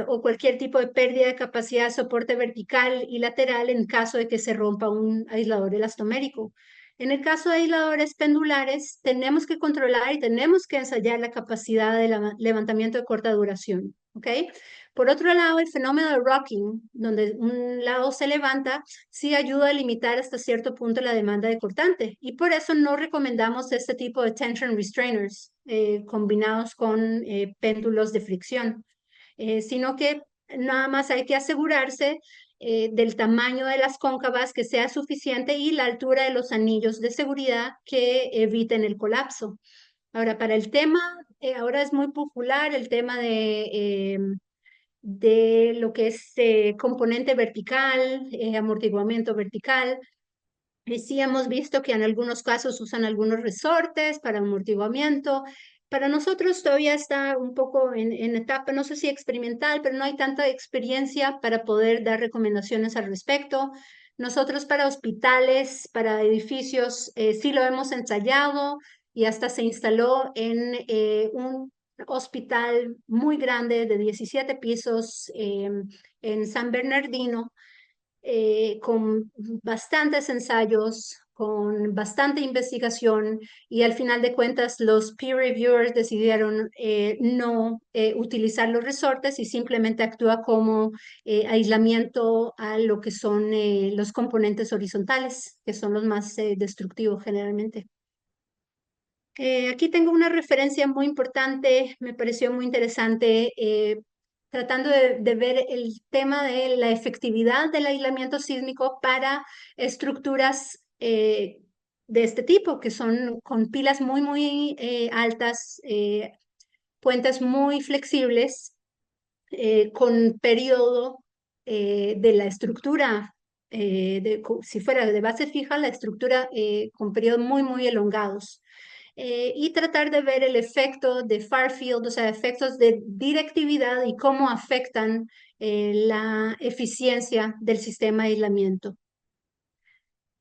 o cualquier tipo de pérdida de capacidad de soporte vertical y lateral en caso de que se rompa un aislador elastomérico. En el caso de aisladores pendulares, tenemos que controlar y tenemos que ensayar la capacidad de levantamiento de corta duración. ¿Ok? Por otro lado, el fenómeno de rocking, donde un lado se levanta, sí ayuda a limitar hasta cierto punto la demanda de cortante. Y por eso no recomendamos este tipo de tension restrainers combinados con péndulos de fricción, sino que nada más hay que asegurarse del tamaño de las cóncavas que sea suficiente y la altura de los anillos de seguridad que eviten el colapso. Ahora, para el tema, ahora es muy popular el tema de lo que es componente vertical, amortiguamiento vertical. Y sí hemos visto que en algunos casos usan algunos resortes para amortiguamiento. Para nosotros todavía está un poco en etapa, no sé si experimental, pero no hay tanta experiencia para poder dar recomendaciones al respecto. Nosotros para hospitales, para edificios, sí lo hemos ensayado y hasta se instaló en un hospital muy grande de 17 pisos en San Bernardino, con bastantes ensayos, con bastante investigación y al final de cuentas los peer reviewers decidieron no utilizar los resortes y simplemente actúa como aislamiento a lo que son los componentes horizontales, que son los más destructivos generalmente. Aquí tengo una referencia muy importante, me pareció muy interesante, tratando de ver el tema de la efectividad del aislamiento sísmico para estructuras de este tipo, que son con pilas muy altas, puentes muy flexibles, con periodo de la estructura, si fuera de base fija, la estructura con periodos muy elongados, y tratar de ver el efecto de far field, o sea, efectos de directividad y cómo afectan la eficiencia del sistema de aislamiento.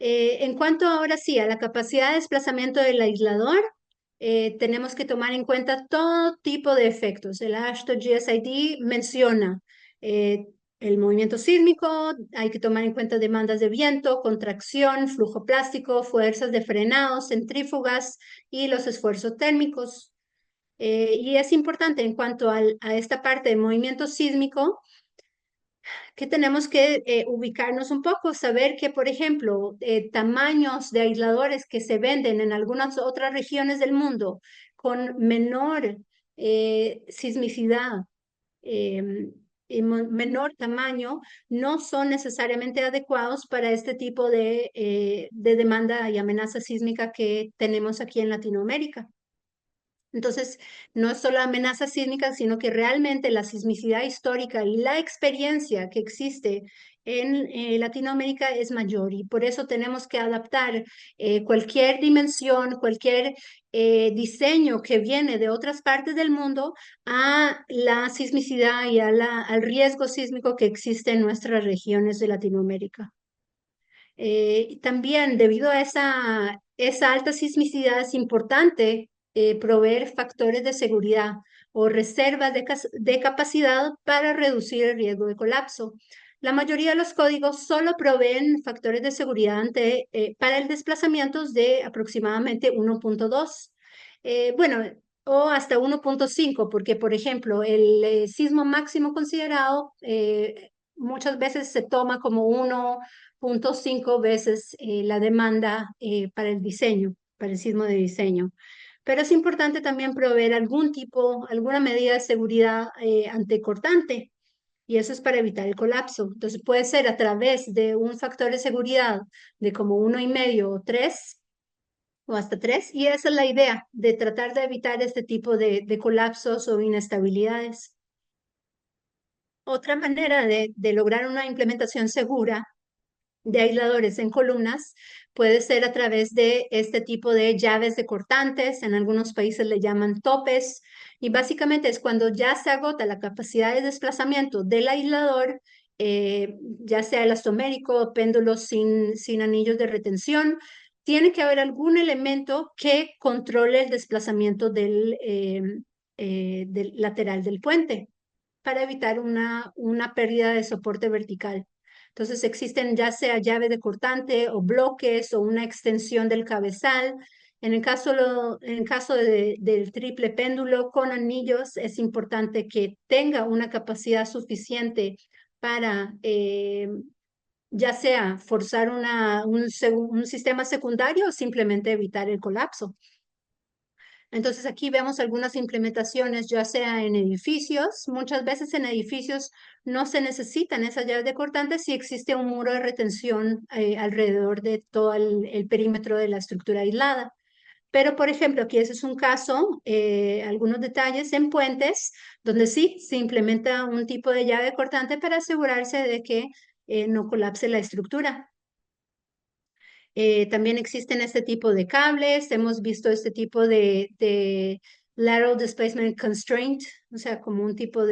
En cuanto ahora sí a la capacidad de desplazamiento del aislador, tenemos que tomar en cuenta todo tipo de efectos. El AASHTO GSID menciona eh, el movimiento sísmico, hay que tomar en cuenta demandas de viento, contracción, flujo plástico, fuerzas de frenado, centrífugas y los esfuerzos térmicos. Y es importante en cuanto a esta parte de movimiento sísmico, que tenemos que ubicarnos un poco, saber que, por ejemplo, tamaños de aisladores que se venden en algunas otras regiones del mundo con menor sismicidad y menor tamaño no son necesariamente adecuados para este tipo de demanda y amenaza sísmica que tenemos aquí en Latinoamérica. Entonces, no es solo amenaza sísmica, sino que realmente la sismicidad histórica y la experiencia que existe en Latinoamérica es mayor y por eso tenemos que adaptar cualquier dimensión, cualquier diseño que viene de otras partes del mundo a la sismicidad y al riesgo sísmico que existe en nuestras regiones de Latinoamérica. También debido a esa alta sismicidad es importante proveer factores de seguridad o reservas de capacidad para reducir el riesgo de colapso. La mayoría de los códigos solo proveen factores de seguridad para el desplazamiento de aproximadamente 1.2. Bueno, o hasta 1.5, porque por ejemplo el sismo máximo considerado muchas veces se toma como 1.5 veces la demanda para el diseño, para el sismo de diseño. Pero es importante también proveer alguna medida de seguridad anticortante, y eso es para evitar el colapso. Entonces puede ser a través de un factor de seguridad de como 1,5 o 3, o hasta 3, y esa es la idea de tratar de evitar este tipo de colapsos o inestabilidades. Otra manera de lograr una implementación segura de aisladores en columnas puede ser a través de este tipo de llaves de cortantes, en algunos países le llaman topes, y básicamente es cuando ya se agota la capacidad de desplazamiento del aislador, ya sea elastomérico o péndulos sin anillos de retención, tiene que haber algún elemento que controle el desplazamiento del lateral del puente para evitar una pérdida de soporte vertical. Entonces existen ya sea llave de cortante o bloques o una extensión del cabezal. En el caso del triple péndulo con anillos, es importante que tenga una capacidad suficiente para ya sea forzar un sistema secundario o simplemente evitar el colapso. Entonces aquí vemos algunas implementaciones, ya sea en edificios. Muchas veces en edificios no se necesitan esas llaves de cortantes si existe un muro de retención alrededor de todo el perímetro de la estructura aislada. Pero, por ejemplo, aquí ese es un caso, algunos detalles en puentes, donde sí se implementa un tipo de llave cortante para asegurarse de que no colapse la estructura. También existen este tipo de cables, hemos visto este tipo de lateral displacement constraint, o sea, como un tipo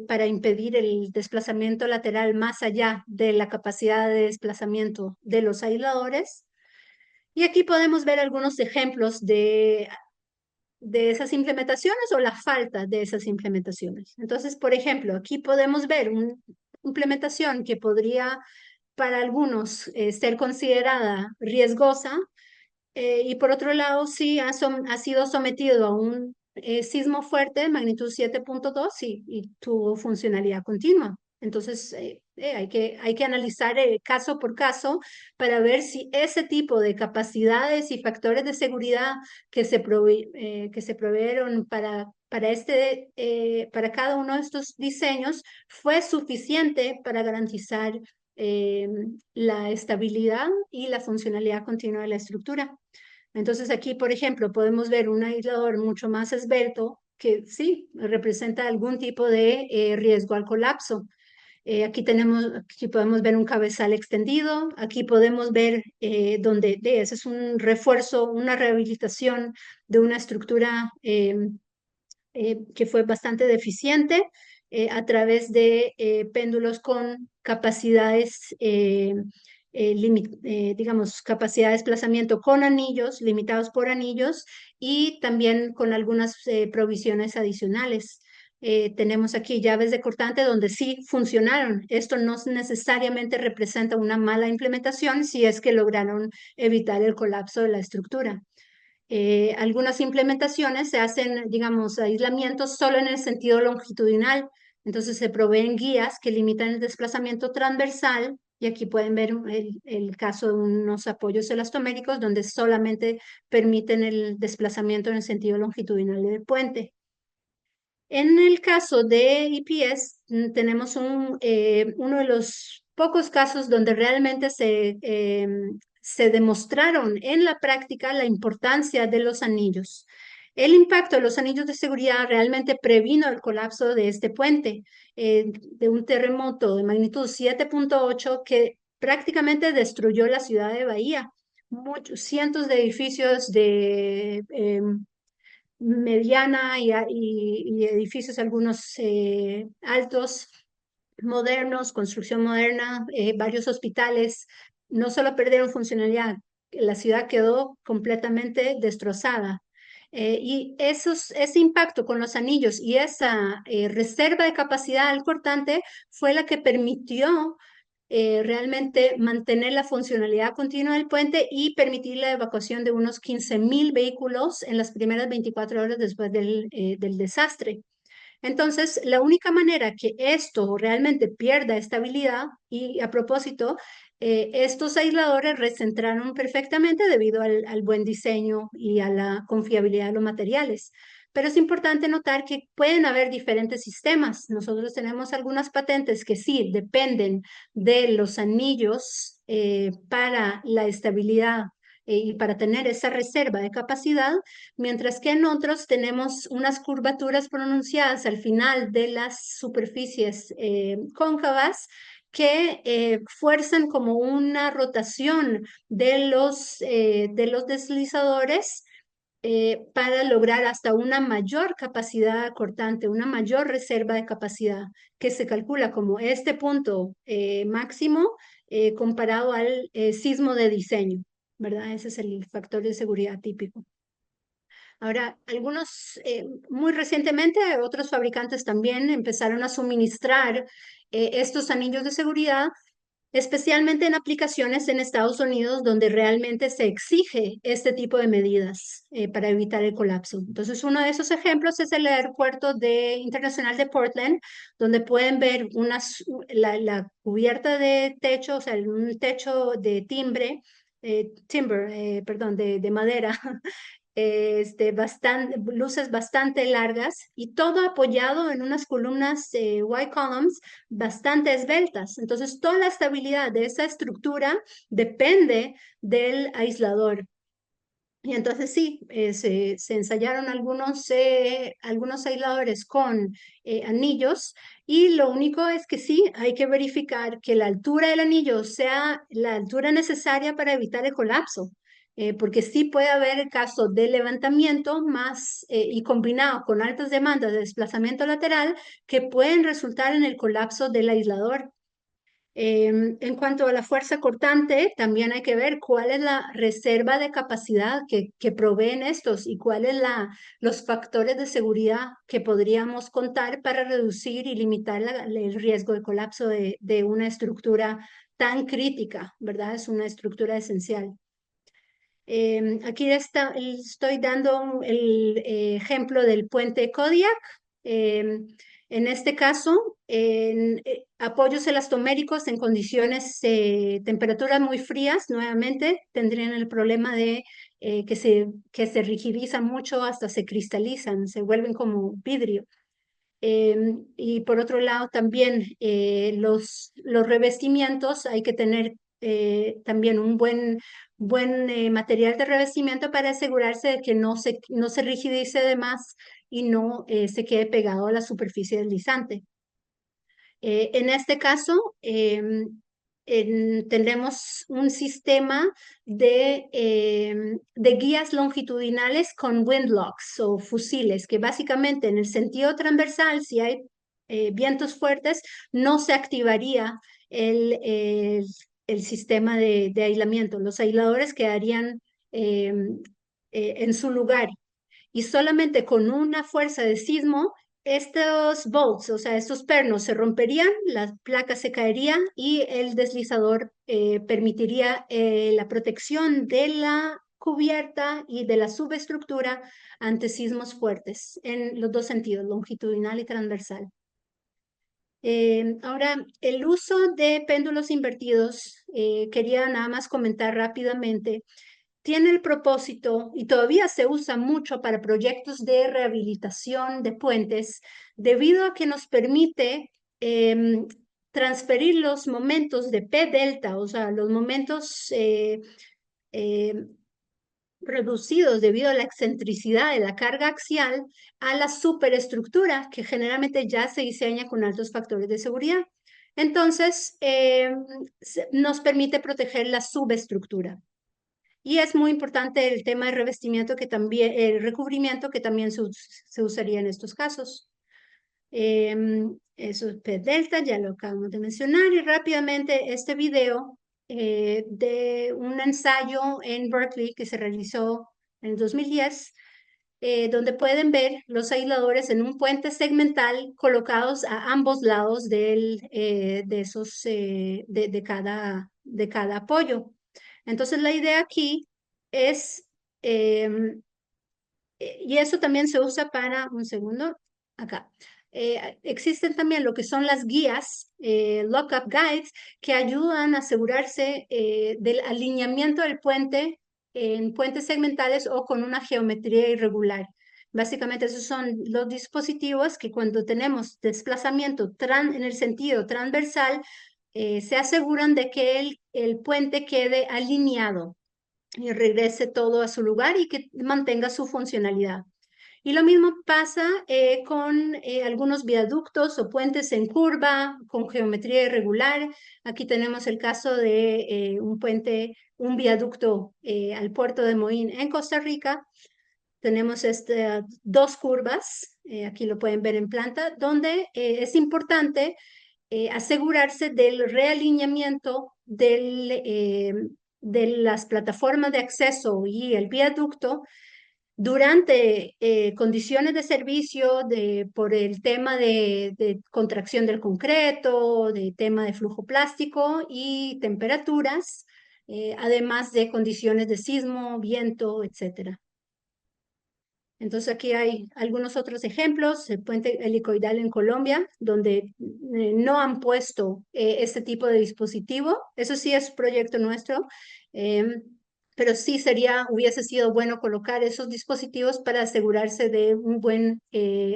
para impedir el desplazamiento lateral más allá de la capacidad de desplazamiento de los aisladores. Y aquí podemos ver algunos ejemplos de esas implementaciones o la falta de esas implementaciones. Entonces, por ejemplo, aquí podemos ver una implementación que podría para algunos ser considerada riesgosa, y por otro lado sí ha sido sometido a un sismo fuerte de magnitud 7.2 y tuvo funcionalidad continua. Entonces hay que analizar caso por caso para ver si ese tipo de capacidades y factores de seguridad que se proveyeron para cada uno de estos diseños fue suficiente para garantizar eh, la estabilidad y la funcionalidad continua de la estructura. Entonces aquí, por ejemplo, podemos ver un aislador mucho más esbelto que sí representa algún tipo de riesgo al colapso. Aquí podemos ver un cabezal extendido, aquí podemos ver donde ese es un refuerzo, una rehabilitación de una estructura que fue bastante deficiente a través de péndulos con capacidades, digamos, capacidad de desplazamiento con anillos, limitados por anillos, y también con algunas provisiones adicionales. Tenemos aquí llaves de cortante donde sí funcionaron. Esto no necesariamente representa una mala implementación si es que lograron evitar el colapso de la estructura. Algunas implementaciones se hacen, digamos, aislamientos solo en el sentido longitudinal. Entonces se proveen guías que limitan el desplazamiento transversal, y aquí pueden ver el caso de unos apoyos elastoméricos donde solamente permiten el desplazamiento en el sentido longitudinal del puente. En el caso de EPS, tenemos uno de los pocos casos donde realmente se demostraron en la práctica la importancia de los anillos. El impacto de los anillos de seguridad realmente previno el colapso de este puente, de un terremoto de magnitud 7.8 que prácticamente destruyó la ciudad de Bahía. Muchos, cientos de edificios de mediana y edificios, algunos altos, modernos, construcción moderna, varios hospitales, no solo perdieron funcionalidad, la ciudad quedó completamente destrozada. Ese impacto con los anillos y esa reserva de capacidad al cortante fue la que permitió realmente mantener la funcionalidad continua del puente y permitir la evacuación de unos 15.000 vehículos en las primeras 24 horas después del desastre. Entonces, la única manera que esto realmente pierda estabilidad, y a propósito, estos aisladores recentraron perfectamente debido al buen diseño y a la confiabilidad de los materiales. Pero es importante notar que pueden haber diferentes sistemas. Nosotros tenemos algunas patentes que sí dependen de los anillos para la estabilidad y para tener esa reserva de capacidad, mientras que en otros tenemos unas curvaturas pronunciadas al final de las superficies cóncavas que fuerzan como una rotación de los deslizadores para lograr hasta una mayor capacidad cortante, una mayor reserva de capacidad, que se calcula como este punto máximo comparado al sismo de diseño, ¿verdad? Ese es el factor de seguridad típico. Ahora, muy recientemente, otros fabricantes también empezaron a suministrar estos anillos de seguridad, especialmente en aplicaciones en Estados Unidos donde realmente se exige este tipo de medidas para evitar el colapso. Entonces, uno de esos ejemplos es el aeropuerto internacional de Portland, donde pueden ver la cubierta de techo, o sea, un techo de perdón, de madera, luces bastante largas y todo apoyado en unas columnas Y-columns bastante esbeltas. Entonces, toda la estabilidad de esa estructura depende del aislador. Y entonces sí, se ensayaron algunos aisladores con anillos y lo único es que sí, hay que verificar que la altura del anillo sea la altura necesaria para evitar el colapso, porque sí puede haber el caso de levantamiento más y combinado con altas demandas de desplazamiento lateral que pueden resultar en el colapso del aislador. En cuanto a la fuerza cortante, también hay que ver cuál es la reserva de capacidad que proveen estos y cuáles los factores de seguridad que podríamos contar para reducir y limitar el riesgo de colapso de una estructura tan crítica, ¿verdad? Es una estructura esencial. Estoy dando el ejemplo del puente Kodiak. En este caso, apoyos elastoméricos en condiciones, temperaturas muy frías, nuevamente tendrían el problema de que se rigidizan mucho hasta se cristalizan, se vuelven como vidrio. Y por otro lado, también los revestimientos, hay que tener también un buen material de revestimiento para asegurarse de que no se rigidice de más y no se quede pegado a la superficie deslizante. En este caso, tenemos un sistema de guías longitudinales con windlocks o fusiles, que básicamente en el sentido transversal, si hay vientos fuertes, no se activaría el sistema de aislamiento. Los aisladores quedarían en su lugar y solamente con una fuerza de sismo, estos bolts, o sea, estos pernos se romperían, las placas se caerían y el deslizador permitiría la protección de la cubierta y de la subestructura ante sismos fuertes en los dos sentidos, longitudinal y transversal. Ahora, el uso de péndulos invertidos, quería nada más comentar rápidamente, tiene el propósito y todavía se usa mucho para proyectos de rehabilitación de puentes, debido a que nos permite transferir los momentos de P delta, o sea, los momentos eh, reducidos debido a la excentricidad de la carga axial a la superestructura, que generalmente ya se diseña con altos factores de seguridad. Entonces, nos permite proteger la subestructura. Y es muy importante el tema de revestimiento el recubrimiento que también se usaría en estos casos. Eso es P delta, ya lo acabamos de mencionar. Y rápidamente este video de un ensayo en Berkeley que se realizó en el 2010, donde pueden ver los aisladores en un puente segmental colocados a ambos lados de cada apoyo. Entonces la idea aquí es, y eso también se usa para, un segundo, acá. Existen también lo que son las guías, lock-up guides, que ayudan a asegurarse del alineamiento del puente en puentes segmentales o con una geometría irregular. Básicamente esos son los dispositivos que cuando tenemos desplazamiento en el sentido transversal, se aseguran de que el puente quede alineado y regrese todo a su lugar y que mantenga su funcionalidad. Y lo mismo pasa con algunos viaductos o puentes en curva, con geometría irregular. Aquí tenemos el caso de un puente, un viaducto al puerto de Moín en Costa Rica. Tenemos dos curvas, aquí lo pueden ver en planta, donde es importante asegurarse del realineamiento de las plataformas de acceso y el viaducto durante condiciones de servicio, por el tema de contracción del concreto, de tema de flujo plástico y temperaturas, además de condiciones de sismo, viento, etcétera. Entonces aquí hay algunos otros ejemplos, el puente helicoidal en Colombia, donde no han puesto este tipo de dispositivo. Eso sí es proyecto nuestro, em, pero sí hubiese sido bueno colocar esos dispositivos para asegurarse de un buen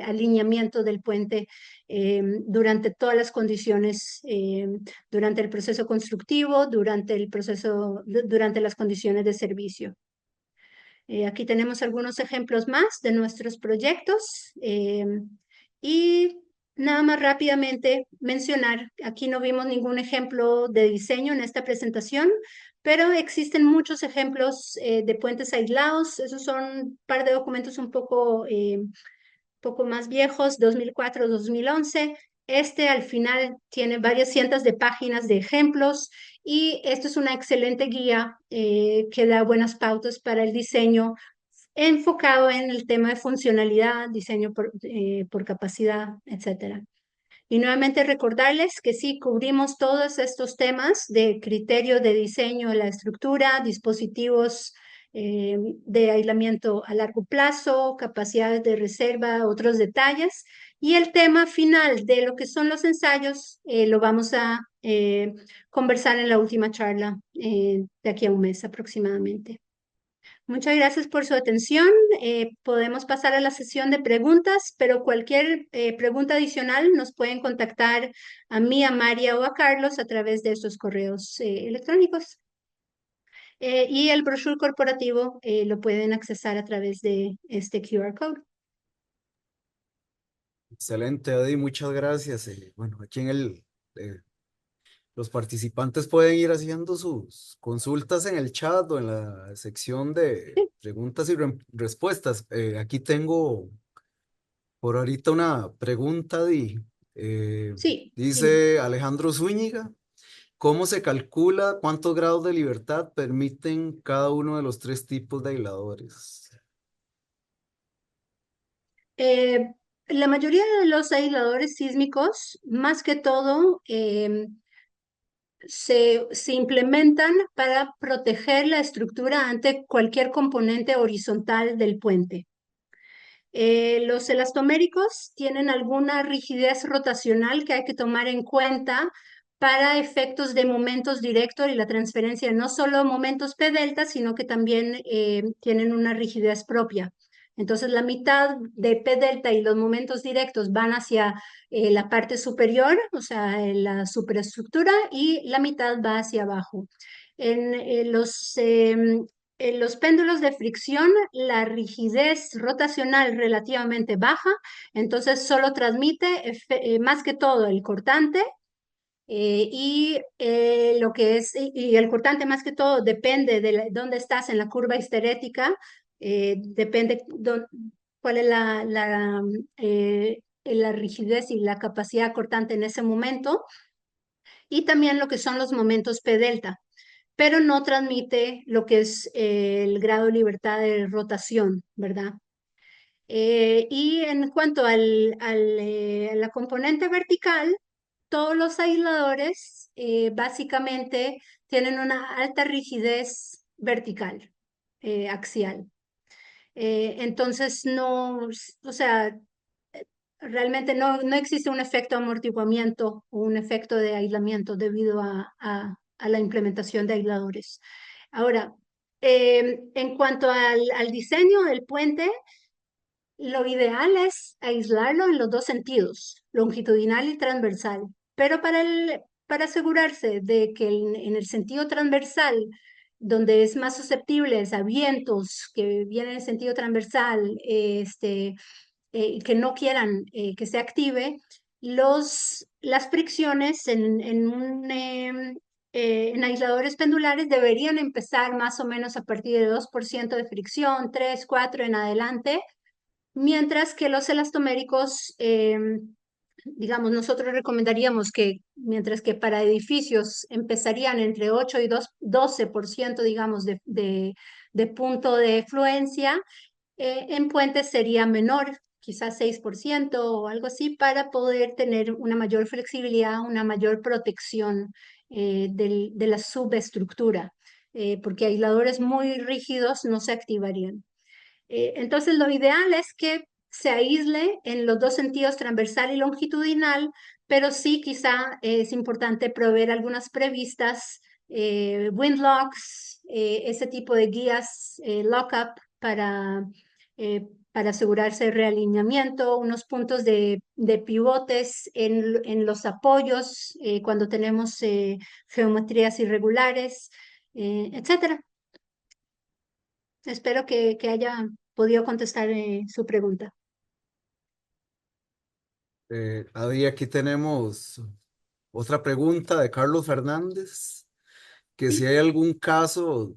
alineamiento del puente durante todas las condiciones, durante el proceso constructivo, durante las condiciones de servicio. Aquí tenemos algunos ejemplos más de nuestros proyectos y nada más rápidamente mencionar, aquí no vimos ningún ejemplo de diseño en esta presentación, pero existen muchos ejemplos de puentes aislados. Esos son un par de documentos un poco más viejos, 2004, 2011. Este al final tiene varias cientos de páginas de ejemplos y esto es una excelente guía que da buenas pautas para el diseño enfocado en el tema de funcionalidad, diseño por capacidad, etcétera. Y nuevamente recordarles que sí cubrimos todos estos temas de criterio de diseño de la estructura, dispositivos de aislamiento a largo plazo, capacidades de reserva, otros detalles. Y el tema final de lo que son los ensayos lo vamos a conversar en la última charla de aquí a un mes aproximadamente. Muchas gracias por su atención. Podemos pasar a la sesión de preguntas, pero cualquier pregunta adicional nos pueden contactar a mí, a María o a Carlos a través de estos correos electrónicos. Y el brochure corporativo lo pueden accesar a través de este QR code. Excelente, Adi, muchas gracias. Bueno, aquí eh, los participantes pueden ir haciendo sus consultas en el chat o en la sección de Sí, preguntas y respuestas. Aquí tengo por ahorita una pregunta, Adi. sí, dime. Dice Alejandro Zúñiga, ¿cómo se calcula cuántos grados de libertad permiten cada uno de los tres tipos de aisladores? Eh, la mayoría de los aisladores sísmicos, más que todo, se implementan para proteger la estructura ante cualquier componente horizontal del puente. Los elastoméricos tienen alguna rigidez rotacional que hay que tomar en cuenta para efectos de momentos directos y la transferencia, no solo momentos P delta, sino que también tienen una rigidez propia. Entonces, la mitad de P delta y los momentos directos van hacia la parte superior, o sea, en la superestructura, y la mitad va hacia abajo. En los péndulos de fricción, la rigidez rotacional relativamente baja, entonces solo transmite más que todo el cortante lo que es, y el cortante más que todo depende de dónde estás en la curva histerética, depende cuál es la rigidez y la capacidad cortante en ese momento, y también lo que son los momentos P delta, pero no transmite lo que es el grado de libertad de rotación, ¿verdad? Y en cuanto a la componente vertical, todos los aisladores básicamente tienen una alta rigidez vertical, axial. Entonces, no, o sea, realmente no existe un efecto de amortiguamiento o un efecto de aislamiento debido a la implementación de aisladores. Ahora, en cuanto al diseño del puente, lo ideal es aislarlo en los dos sentidos, longitudinal y transversal. Pero para asegurarse de que en el sentido transversal, donde es más susceptibles a vientos que vienen en sentido transversal, que no quieran que se active, las fricciones en aisladores pendulares deberían empezar más o menos a partir de 2% de fricción, 3, 4 en adelante, mientras que los elastoméricos, digamos, nosotros recomendaríamos que, mientras que para edificios empezarían entre 8 y 12%, digamos, de punto de fluencia, en puentes sería menor, quizás 6% o algo así, para poder tener una mayor flexibilidad, una mayor protección de la subestructura, porque aisladores muy rígidos no se activarían. Entonces, lo ideal es que se aísle en los dos sentidos, transversal y longitudinal, pero sí quizá es importante proveer algunas previstas, windlocks, ese tipo de guías, lockup para asegurarse el realineamiento, unos puntos de pivotes en los apoyos cuando tenemos geometrías irregulares, etcétera. Espero que haya podido contestar su pregunta. Adi, aquí tenemos otra pregunta de Carlos Fernández, que si Sí, hay algún caso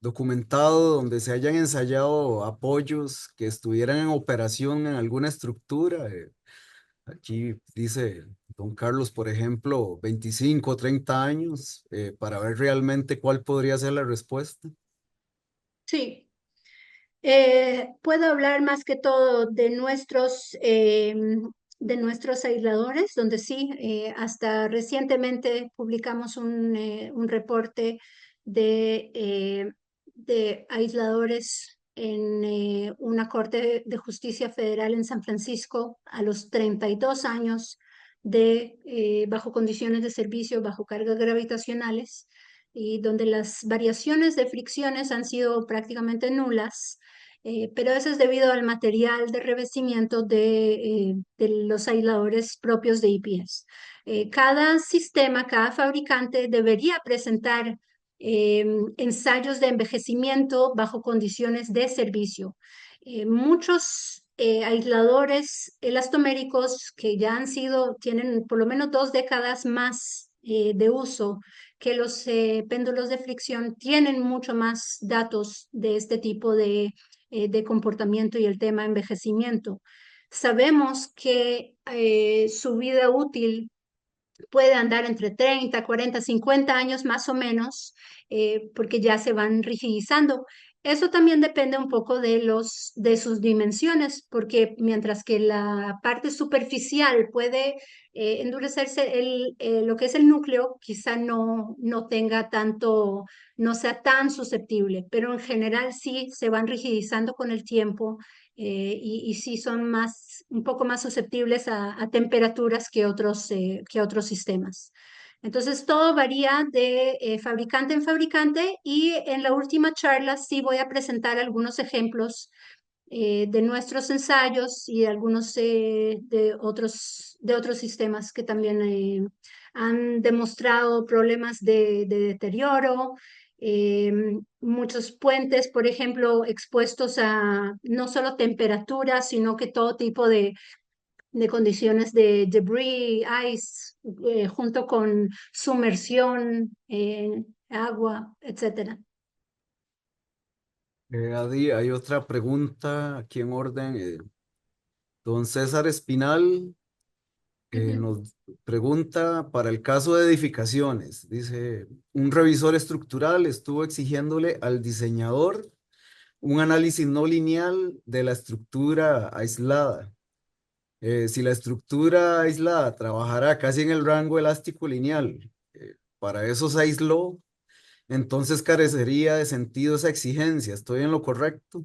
documentado donde se hayan ensayado apoyos que estuvieran en operación en alguna estructura. Aquí dice don Carlos, por ejemplo, 25 o 30 años, para ver realmente cuál podría ser la respuesta. sí. Puedo hablar más que todo de nuestros aisladores, donde sí, hasta recientemente publicamos un reporte de, eh, de aisladores en una Corte de Justicia Federal en San Francisco a los 32 años bajo condiciones de servicio, bajo cargas gravitacionales, y donde las variaciones de fricciones han sido prácticamente nulas, pero eso es debido al material de revestimiento de los aisladores propios de IPS. Cada sistema, cada fabricante debería presentar ensayos de envejecimiento bajo condiciones de servicio. Muchos aisladores elastoméricos que ya tienen por lo menos 2 décadas más de uso que los péndulos de fricción, tienen mucho más datos de este tipo de comportamiento y el tema envejecimiento. Sabemos que su vida útil puede andar entre 30, 40, 50 años más o menos, porque ya se van rigidizando. Eso también depende un poco de sus dimensiones, porque mientras que la parte superficial puede endurecerse, lo que es el núcleo quizá no tenga tanto, no sea tan susceptible, pero en general sí se van rigidizando con el tiempo, y sí son un poco más susceptibles a temperaturas que otros sistemas. Entonces, todo varía de fabricante en fabricante, y en la última charla sí voy a presentar algunos ejemplos de nuestros ensayos y algunos de otros sistemas que también han demostrado problemas de deterioro. eh, Muchos puentes, por ejemplo, expuestos a no solo temperatura, sino que todo tipo de condiciones de debris, ice, junto con sumersión, agua, etcétera. Adi, hay otra pregunta aquí en orden. Don César Espinal Ujú. nos pregunta para el caso de edificaciones. Dice, un revisor estructural estuvo exigiéndole al diseñador un análisis no lineal de la estructura aislada. Si la estructura aislada trabajará casi en el rango elástico lineal, para eso se aisló, entonces carecería de sentido esa exigencia. ¿Estoy en lo correcto?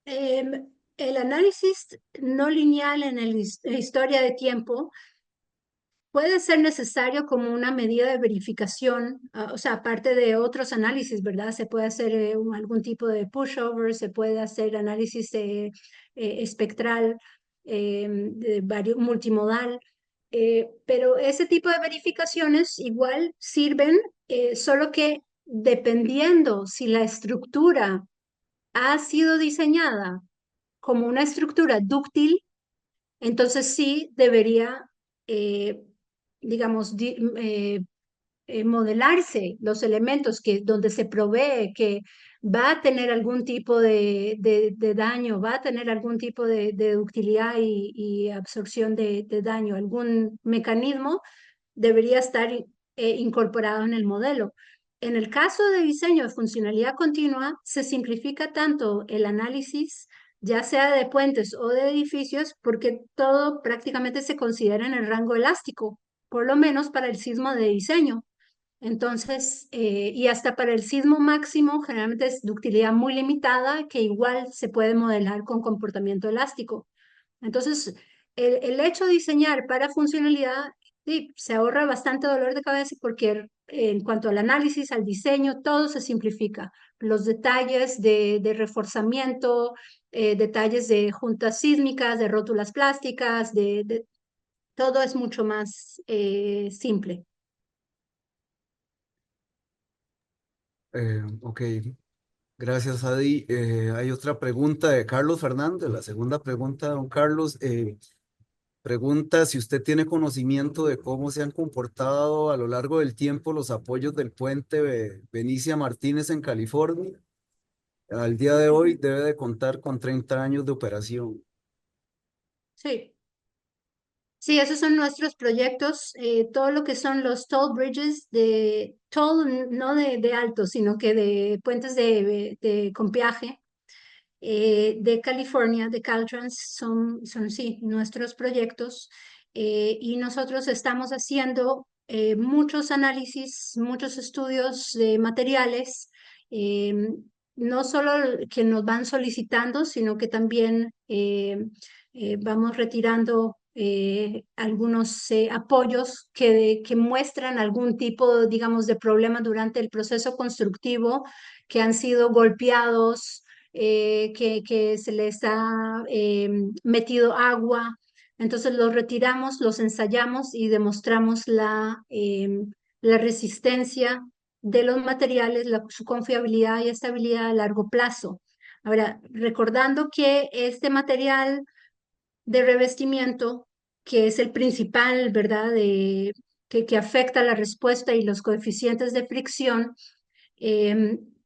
El análisis no lineal en la historia de tiempo puede ser necesario como una medida de verificación, o sea, aparte de otros análisis, ¿verdad? Se puede hacer algún tipo de pushover, se puede hacer análisis espectral, multimodal. pero ese tipo de verificaciones igual sirven, solo que dependiendo si la estructura ha sido diseñada como una estructura dúctil, entonces sí debería, eh, digamos, modelarse los elementos donde se provee que va a tener algún tipo de daño, va a tener algún tipo de ductilidad y absorción de daño, algún mecanismo debería estar incorporado en el modelo. En el caso de diseño de funcionalidad continua, se simplifica tanto el análisis, ya sea de puentes o de edificios, porque todo prácticamente se considera en el rango elástico, por lo menos para el sismo de diseño. Entonces, y hasta para el sismo máximo, generalmente es ductilidad muy limitada, que igual se puede modelar con comportamiento elástico. Entonces, el hecho de diseñar para funcionalidad, sí, se ahorra bastante dolor de cabeza porque en cuanto al análisis, al diseño, todo se simplifica. Los detalles de reforzamiento, detalles de juntas sísmicas, de rótulas plásticas, todo es mucho más simple. Ok, gracias, Adi. Hay otra pregunta de Carlos Fernández, la segunda pregunta, don Carlos. Pregunta si usted tiene conocimiento de cómo se han comportado a lo largo del tiempo los apoyos del puente Benicia Martínez en California. Al día de hoy debe de contar con 30 años de operación. Sí. Sí, esos son nuestros proyectos, todo lo que son los toll bridges no de alto, sino que de puentes con peaje de California, de Caltrans, son sí, nuestros proyectos, y nosotros estamos haciendo muchos análisis, muchos estudios de materiales, eh, no solo que nos van solicitando, sino que también vamos retirando algunos apoyos que muestran algún tipo, digamos, de problema durante el proceso constructivo, que han sido golpeados, que se les ha metido agua. Entonces los retiramos, los ensayamos y demostramos la resistencia de los materiales, su confiabilidad y estabilidad a largo plazo. Ahora, recordando que este material de revestimiento, que es el principal, ¿verdad?, que afecta la respuesta y los coeficientes de fricción,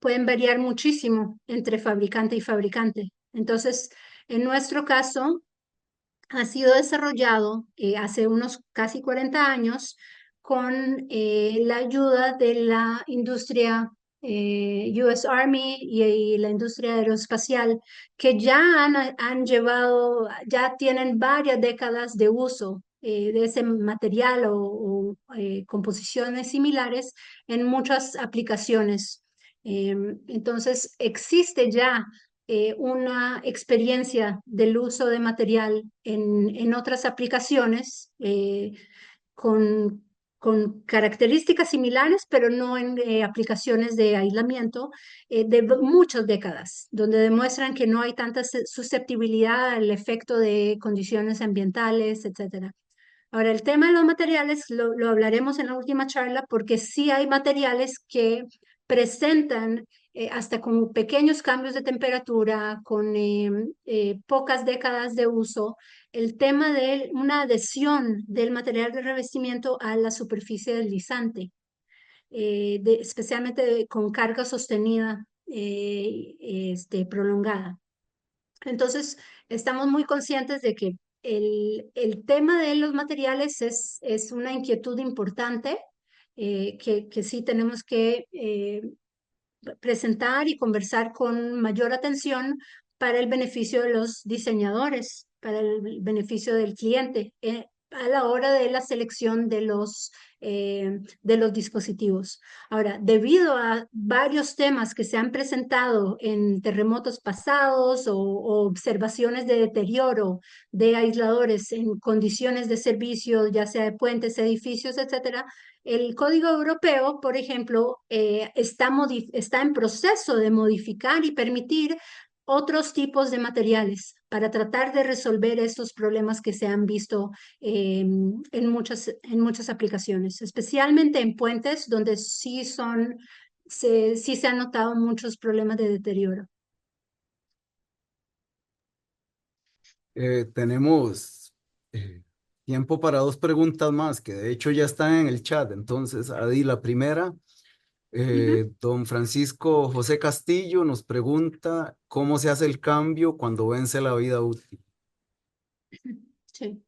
pueden variar muchísimo entre fabricante y fabricante. Entonces, en nuestro caso, ha sido desarrollado hace unos casi 40 años con la ayuda de la industria US Army y la industria aeroespacial, que ya han llevado, ya tienen varias décadas de uso de ese material o composiciones similares en muchas aplicaciones. Entonces, existe ya una experiencia del uso de material en otras aplicaciones con, con características similares, pero no en aplicaciones de aislamiento de muchas décadas, donde demuestran que no hay tanta susceptibilidad al efecto de condiciones ambientales, etcétera. Ahora, el tema de los materiales lo hablaremos en la última charla porque sí hay materiales que presentan hasta con pequeños cambios de temperatura, con pocas décadas de uso, el tema de una adhesión del material de revestimiento a la superficie deslizante, especialmente con carga sostenida prolongada. Entonces, estamos muy conscientes de que el tema de los materiales es una inquietud importante que sí tenemos que presentar y conversar con mayor atención para el beneficio de los diseñadores, para el beneficio del cliente, a la hora de la selección de los dispositivos. Ahora, debido a varios temas que se han presentado en terremotos pasados o observaciones de deterioro de aisladores en condiciones de servicio, ya sea de puentes, edificios, etcétera, el Código Europeo, por ejemplo, está en proceso de modificar y permitir otros tipos de materiales para tratar de resolver estos problemas que se han visto en muchas aplicaciones, especialmente en puentes donde sí se han notado muchos problemas de deterioro. Tenemos tiempo para dos preguntas más, que de hecho ya están en el chat. Entonces, Adi, la primera, Ujú. don Francisco José Castillo nos pregunta cómo se hace el cambio cuando vence la vida útil. Sí.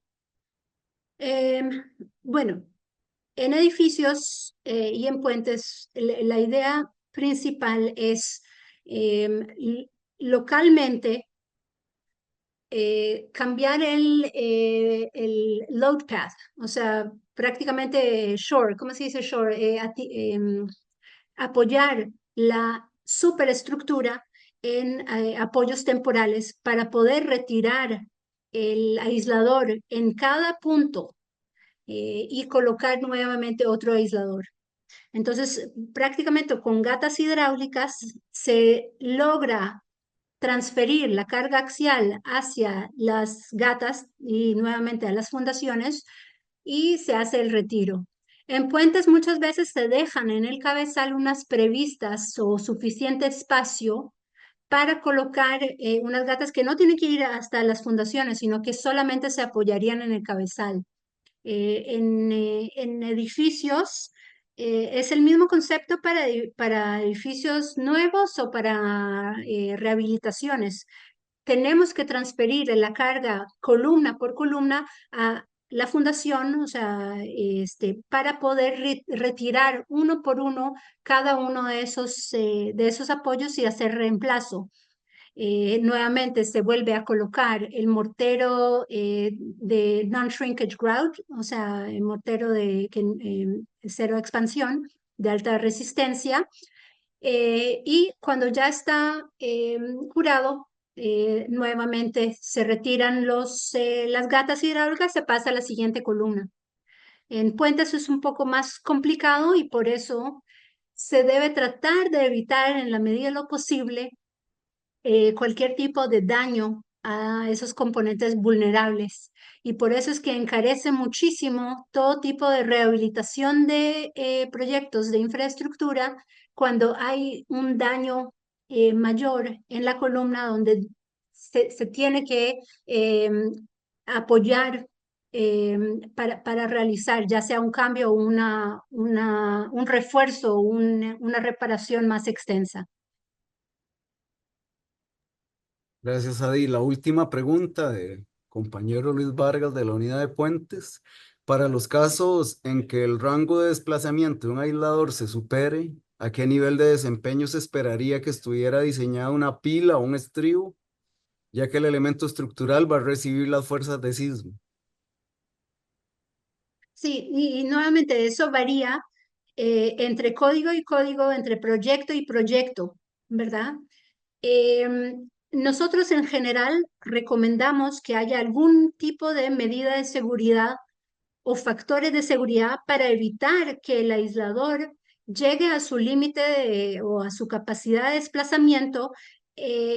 Em, bueno, en edificios y en puentes, la idea principal es localmente cambiar el load path, o sea, prácticamente shore, ¿cómo se dice shore? Apoyar la superestructura en apoyos temporales para poder retirar el aislador en cada punto y colocar nuevamente otro aislador. Entonces, prácticamente con gatas hidráulicas se logra transferir la carga axial hacia las gatas y nuevamente a las fundaciones y se hace el retiro. En puentes muchas veces se dejan en el cabezal unas previstas o suficiente espacio para colocar unas gatas que no tienen que ir hasta las fundaciones, sino que solamente se apoyarían en el cabezal. En edificios es el mismo concepto para edificios nuevos o para rehabilitaciones. Tenemos que transferir la carga columna por columna a la fundación, o sea, para poder retirar uno por uno cada uno de esos apoyos y hacer reemplazo. Nuevamente se vuelve a colocar el mortero de non-shrinkage grout, o sea, el mortero de cero expansión, de alta resistencia, y cuando ya está curado, nuevamente se retiran las gatas hidráulicas, se pasa a la siguiente columna. En puentes es un poco más complicado y por eso se debe tratar de evitar en la medida de lo posible cualquier tipo de daño a esos componentes vulnerables. Y por eso es que encarece muchísimo todo tipo de rehabilitación de proyectos de infraestructura cuando hay un daño mayor en la columna donde se tiene que apoyar para realizar ya sea un cambio o un refuerzo o una reparación más extensa. Gracias, Adi. La última pregunta de compañero Luis Vargas de la unidad de puentes. Para los casos en que el rango de desplazamiento de un aislador se supere, ¿a qué nivel de desempeño se esperaría que estuviera diseñada una pila o un estribo, ya que el elemento estructural va a recibir las fuerzas de sismo? Sí, y nuevamente eso varía entre código y código, entre proyecto y proyecto, ¿verdad? Nosotros en general recomendamos que haya algún tipo de medida de seguridad o factores de seguridad para evitar que el aislador llegue a su límite o a su capacidad de desplazamiento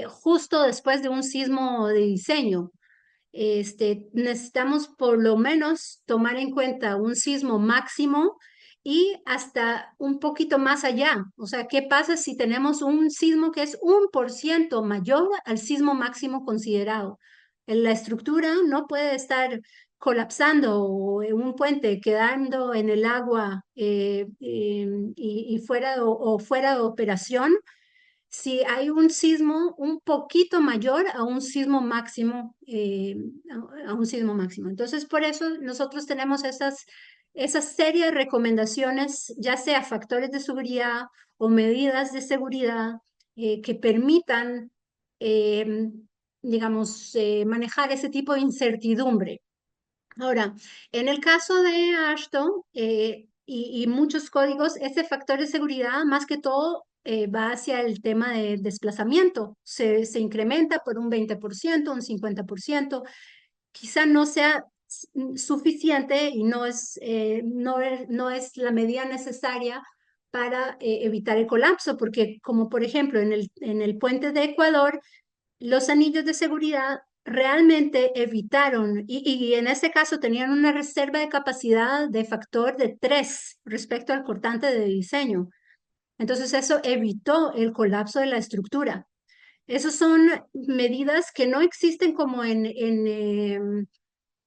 justo después de un sismo de diseño. Necesitamos por lo menos tomar en cuenta un sismo máximo y hasta un poquito más allá. O sea, ¿qué pasa si tenemos un sismo que es 1% mayor al sismo máximo considerado? La estructura no puede estar colapsando o un puente quedando en el agua y fuera o fuera de operación si hay un sismo un poquito mayor a un sismo máximo, a un sismo máximo. Entonces, por eso nosotros tenemos esas serie de recomendaciones, ya sea factores de seguridad o medidas de seguridad que permitan, eh, digamos, manejar ese tipo de incertidumbre. Ahora, en el caso de Ashton y muchos códigos, ese factor de seguridad más que todo va hacia el tema de desplazamiento. Se incrementa por un 20%, un 50%. Quizá no sea suficiente y no es la medida necesaria para evitar el colapso, porque como por ejemplo en el puente de Ecuador, los anillos de seguridad realmente evitaron, y en este caso tenían una reserva de capacidad de factor de 3 respecto al cortante de diseño. Entonces eso evitó el colapso de la estructura. Esas son medidas que no existen como en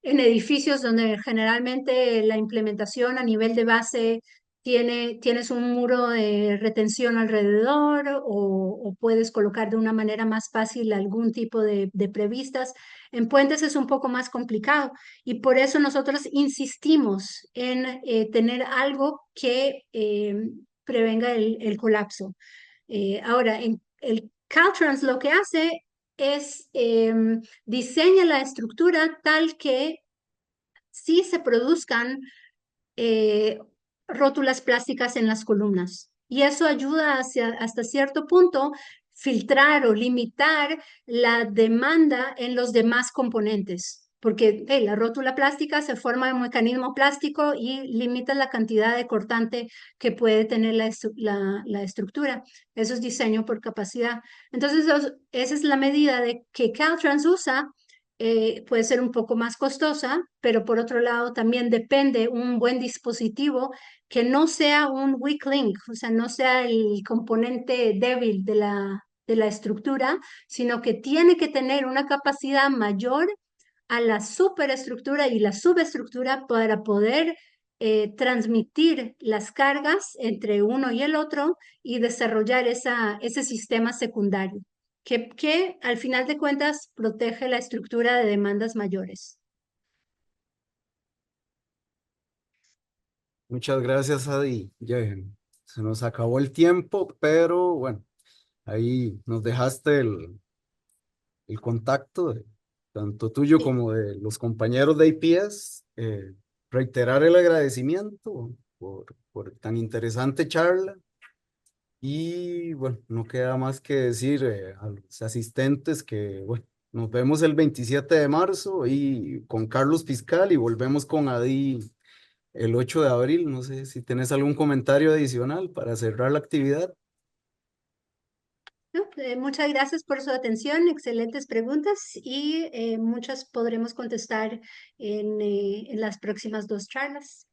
edificios donde generalmente la implementación a nivel de base tienes un muro de retención alrededor o puedes colocar de una manera más fácil algún tipo de previstas. En puentes es un poco más complicado y por eso nosotros insistimos en tener algo que prevenga el colapso. Ahora, el Caltrans lo que hace es diseña la estructura tal que sí se produzcan eh, rótulas plásticas en las columnas. Y eso ayuda hasta cierto punto filtrar o limitar la demanda en los demás componentes. Porque la rótula plástica se forma en un mecanismo plástico y limita la cantidad de cortante que puede tener la estructura. Eso es diseño por capacidad. Entonces, esa es la medida de que Caltrans usa. Puede ser un poco más costosa, pero por otro lado también depende un buen dispositivo que no sea un weak link, o sea, no sea el componente débil de la estructura, sino que tiene que tener una capacidad mayor a la superestructura y la subestructura para poder transmitir las cargas entre uno y el otro y desarrollar ese sistema secundario que al final de cuentas protege la estructura de demandas mayores. Muchas gracias, Adi. Ya, se nos acabó el tiempo, pero bueno, ahí nos dejaste el contacto, tanto tuyo Sí. como de los compañeros de IPS. Reiterar el agradecimiento por tan interesante charla. Y bueno, no queda más que decir a los asistentes que bueno, nos vemos el 27 de marzo y con Carlos Fiscal y volvemos con Adi el 8 de abril. No sé si tenés algún comentario adicional para cerrar la actividad. ¿No? Muchas gracias por su atención, excelentes preguntas y muchas podremos contestar en las próximas dos charlas.